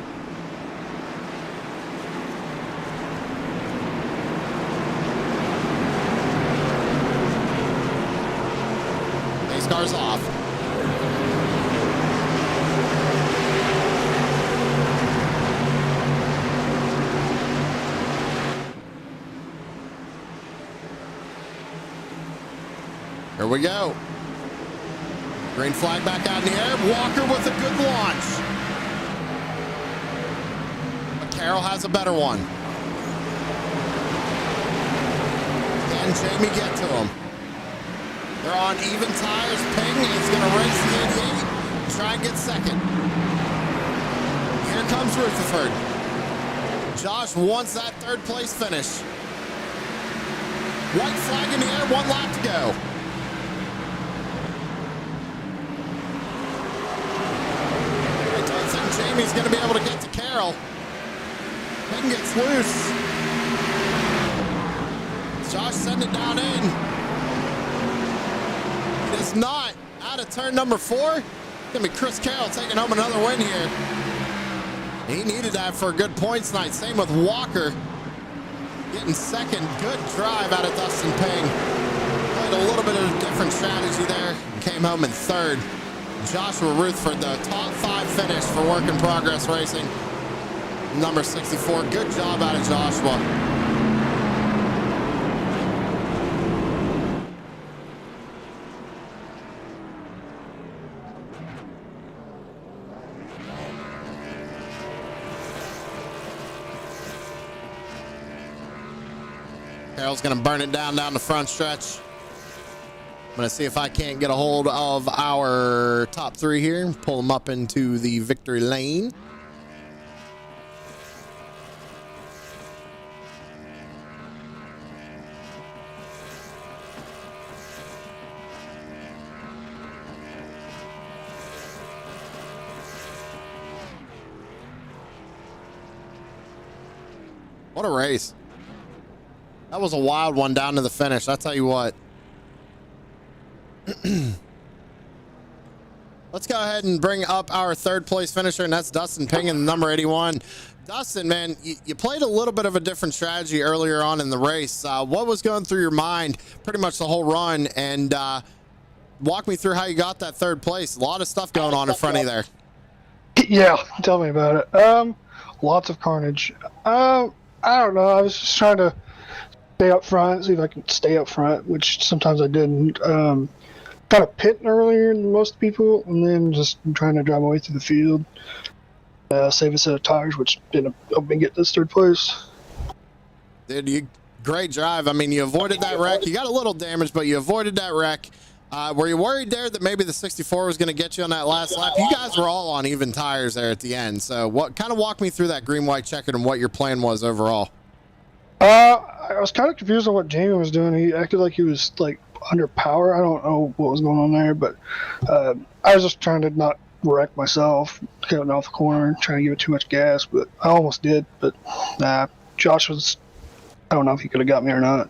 Pace car's off. Here we go. Green flag back out in the air. Walker with a good launch. But Carroll has a better one. Can Jamie get to him? They're on even tires. Ping is going to race the 88. Try and get second. Here comes Rutherford. Josh wants that third place finish. White flag in the air. 1 lap to go. Jamie's going to be able to get to Carroll. Ping gets loose. Josh send it down in. It is not out of turn number 4. It's going to be Chris Carroll taking home another win here. He needed that for a good points night. Same with Walker. Getting second. Good drive out of Dustin Ping. Played a little bit of a different strategy there. Came home in third. Joshua Rutherford, the top 5 finish for work in progress racing. Number 64. Good job out of Joshua. Carroll's going to burn it down the front stretch. I'm going to see if I can't get a hold of our top three here. Pull them up into the victory lane. What a race. That was a wild one down to the finish. I'll tell you what. Let's go ahead and bring up our third place finisher, and that's Dustin Ping in number 81. Dustin, man, you played a little bit of a different strategy earlier on in the race. What was going through your mind pretty much the whole run? And walk me through how you got that third place. A lot of stuff going on in front of you there. Yeah, tell me about it. Lots of carnage. I don't know. I was just trying to stay up front, see if I can stay up front, which sometimes I didn't. Kind of pitting earlier than most people, and then just trying to drive my way through the field, save a set of tires, which didn't help me get this third place. Dude, great drive. I mean, you avoided that wreck. You got a little damage, but you avoided that wreck. Were you worried there that maybe the 64 was going to get you on that last lap? You guys were all on even tires there at the end. So what kind of walk me through that green, white checkered and what your plan was overall? I was kind of confused on what Jamie was doing. He acted like he was like under power. I don't know what was going on there, but I was just trying to not wreck myself, getting off the corner, trying to give it too much gas, but I almost did. But Josh was, I don't know if he could have got me or not.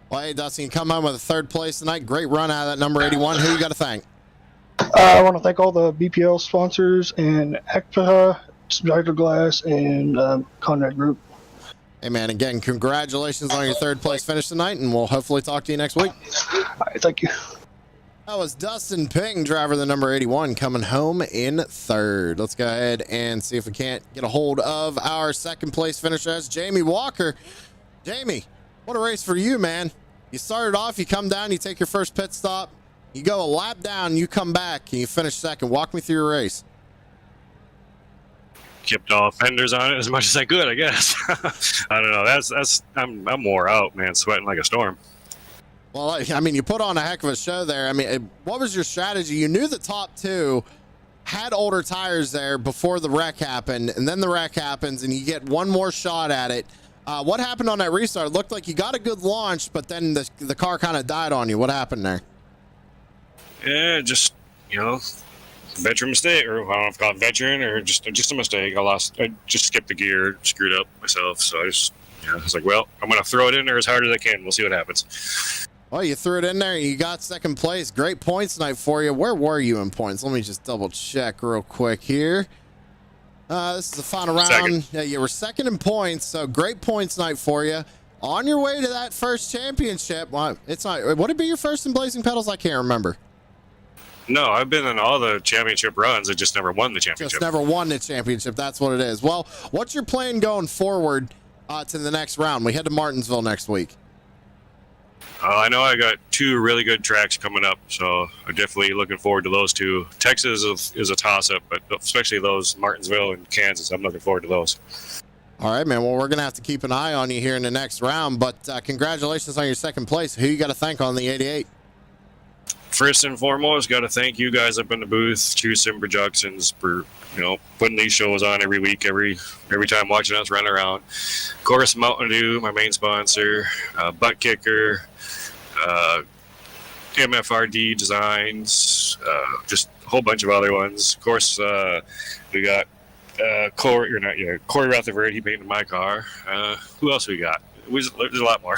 Well, hey, Dustin, you come home with a third place tonight. Great run out of that number 81. Who you got to thank? I want to thank all the BPL sponsors and ECPA, Subjective Glass, and Conrad Group. Hey, man, again, congratulations on your third place finish tonight, and we'll hopefully talk to you next week. All right, thank you. That was Dustin Ping, driver of the number 81, coming home in third. Let's go ahead and see if we can't get a hold of our second place finisher. That's Jamie Walker. Jamie, what a race for you, man. You started off, you come down, you take your first pit stop, you go a lap down, you come back, and you finish second. Walk me through your race. Kept all fenders on it as much as I could, I guess. I don't know. I'm wore out, man, sweating like a storm. Well, I mean, you put on a heck of a show there. I mean, what was your strategy? You knew the top two had older tires there before the wreck happened, and then the wreck happens, and you get one more shot at it. What happened on that restart? It looked like you got a good launch, but then the car kind of died on you. What happened there? Yeah, just, veteran mistake, or I don't know if I call it veteran, or just a mistake. I just skipped the gear, screwed up myself. So I just, I was like, well, I'm going to throw it in there as hard as I can. We'll see what happens. Well, you threw it in there. You got second place. Great points night for you. Where were you in points? Let me just double check real quick here. This is the final round. Second. Yeah, you were second in points, so great points night for you. On your way to that first championship. Well, it's not. Would it be your first in Blazing Pedals? I can't remember. No, I've been in all the championship runs. I just never won the championship. Just never won the championship. That's what it is. Well, what's your plan going forward to the next round? We head to Martinsville next week. I know I got two really good tracks coming up, so I'm definitely looking forward to those two. Texas is a toss-up, but especially those Martinsville and Kansas, I'm looking forward to those. All right, man. Well, we're going to have to keep an eye on you here in the next round, but congratulations on your second place. Who you got to thank on the 88? First and foremost, got to thank you guys up in the booth, True Sim Productions, for putting these shows on every week, every time watching us run around. Of course, Mountain Dew, my main sponsor, Butt Kicker, MFRD Designs, just a whole bunch of other ones. Of course, we got Corey Rutherford. He painted my car. Who else we got? There's a lot more.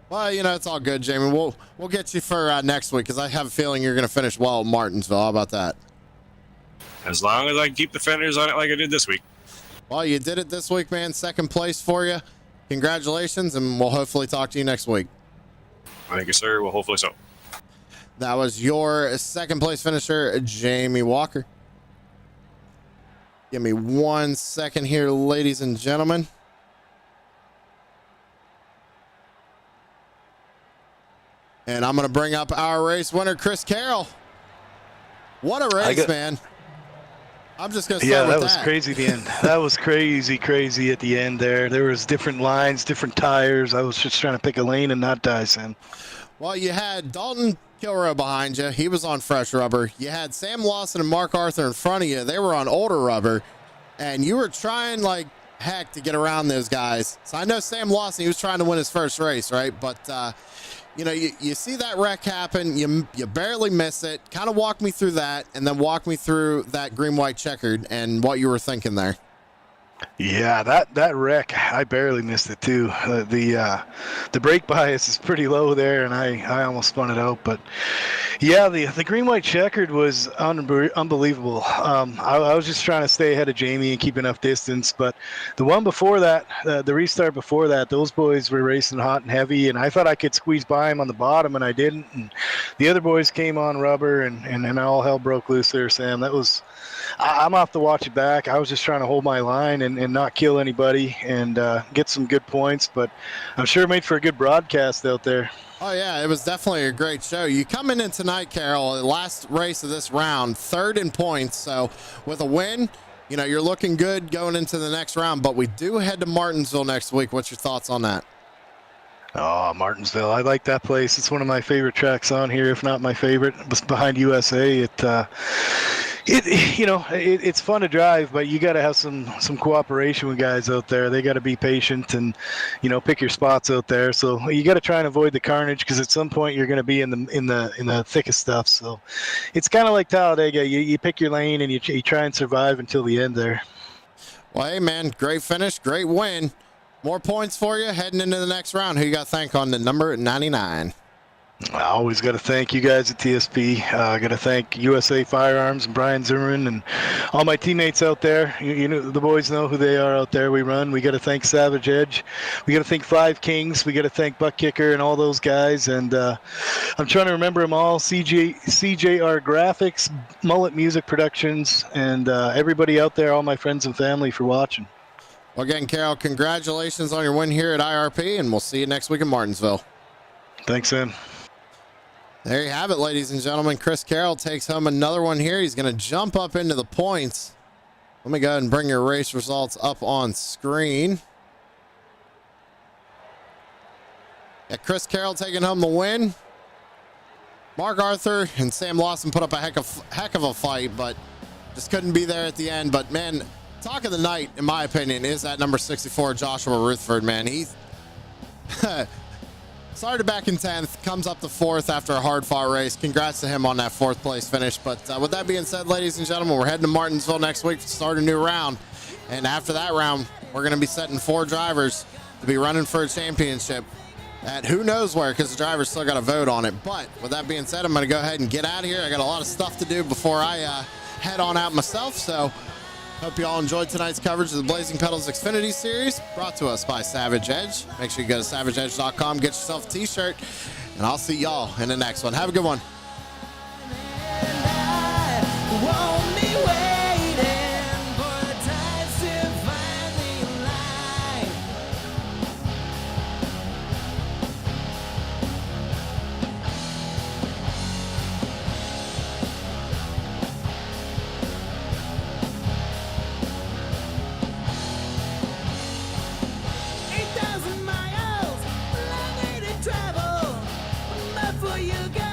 Well, it's all good, Jamie. We'll get you for next week because I have a feeling you're going to finish well at Martinsville. How about that? As long as I can keep the fenders on it like I did this week. Well, you did it this week, man. Second place for you. Congratulations, and we'll hopefully talk to you next week. Thank you, sir. Well, hopefully so. That was your second place finisher, Jamie Walker. Give me 1 second here, ladies and gentlemen. And I'm going to bring up our race winner, Chris Carroll. What a race, man. I'm just going to Yeah, start with that was crazy at the end. That was crazy at the end there. There was different lines, different tires. I was just trying to pick a lane and not die, Sam. Well, you had Dalton Kilrow behind you. He was on fresh rubber. You had Sam Lawson and Mark Arthur in front of you. They were on older rubber. And you were trying like heck to get around those guys. So I know Sam Lawson, he was trying to win his first race, right? But, you know, you see that wreck happen. You barely miss it. Kind of walk me through that, and then walk me through that green-white checkered and what you were thinking there. Yeah, that wreck, I barely missed it too. The brake bias is pretty low there, and I almost spun it out. But yeah, the green white checkered was unbelievable. I was just trying to stay ahead of Jamie and keep enough distance. But the one before that, the restart before that, those boys were racing hot and heavy, and I thought I could squeeze by him on the bottom, and I didn't. And the other boys came on rubber, and all hell broke loose there, Sam. That was. I'm off to watch it back. I was just trying to hold my line and not kill anybody and get some good points, but I'm sure it made for a good broadcast out there. Oh, yeah, it was definitely a great show. You coming in tonight, Carol, the last race of this round, third in points. So with a win, you know, you're looking good going into the next round, but we do head to Martinsville next week. What's your thoughts on that? Oh, Martinsville. I like that place. It's one of my favorite tracks on here, if not my favorite. Behind USA, it's fun to drive, but you got to have some cooperation with guys out there. They got to be patient and, you know, pick your spots out there. So you got to try and avoid the carnage, because at some point you're going to be in the thickest stuff. So it's kind of like Talladega. You pick your lane and you try and survive until the end there. Well, hey, man, great finish, great win. More points for you heading into the next round. Who you got to thank on the number 99? I always got to thank you guys at TSP. I got to thank USA Firearms and Brian Zimmerman and all my teammates out there. You know, the boys know who they are out there. We run. We got to thank Savage Edge. We got to thank Five Kings. We got to thank Buck Kicker and all those guys. And I'm trying to remember them all. CJR Graphics, Mullet Music Productions, and everybody out there, all my friends and family for watching. Well, again, Carol, congratulations on your win here at IRP, and we'll see you next week in Martinsville. Thanks, Sam. There you have it, ladies and gentlemen. Chris Carroll takes home another one here. He's going to jump up into the points. Let me go ahead and bring your race results up on screen. Yeah, Chris Carroll taking home the win. Mark Arthur and Sam Lawson put up a heck of a fight, but just couldn't be there at the end. But, man, talk of the night, in my opinion, is that number 64, Joshua Rutherford, man. He's started back in 10th, comes up to 4th after a hard-fought race. Congrats to him on that 4th place finish. But with that being said, ladies and gentlemen, we're heading to Martinsville next week to start a new round. And after that round, we're going to be setting 4 drivers to be running for a championship at who knows where, because the drivers still got to vote on it. But with that being said, I'm going to go ahead and get out of here. I got a lot of stuff to do before I head on out myself. So hope you all enjoyed tonight's coverage of the Blazing Pedals Xfinity Series, brought to us by Savage Edge. Make sure you go to savageedge.com, get yourself a t-shirt, and I'll see y'all in the next one. Have a good one. Travel before you go.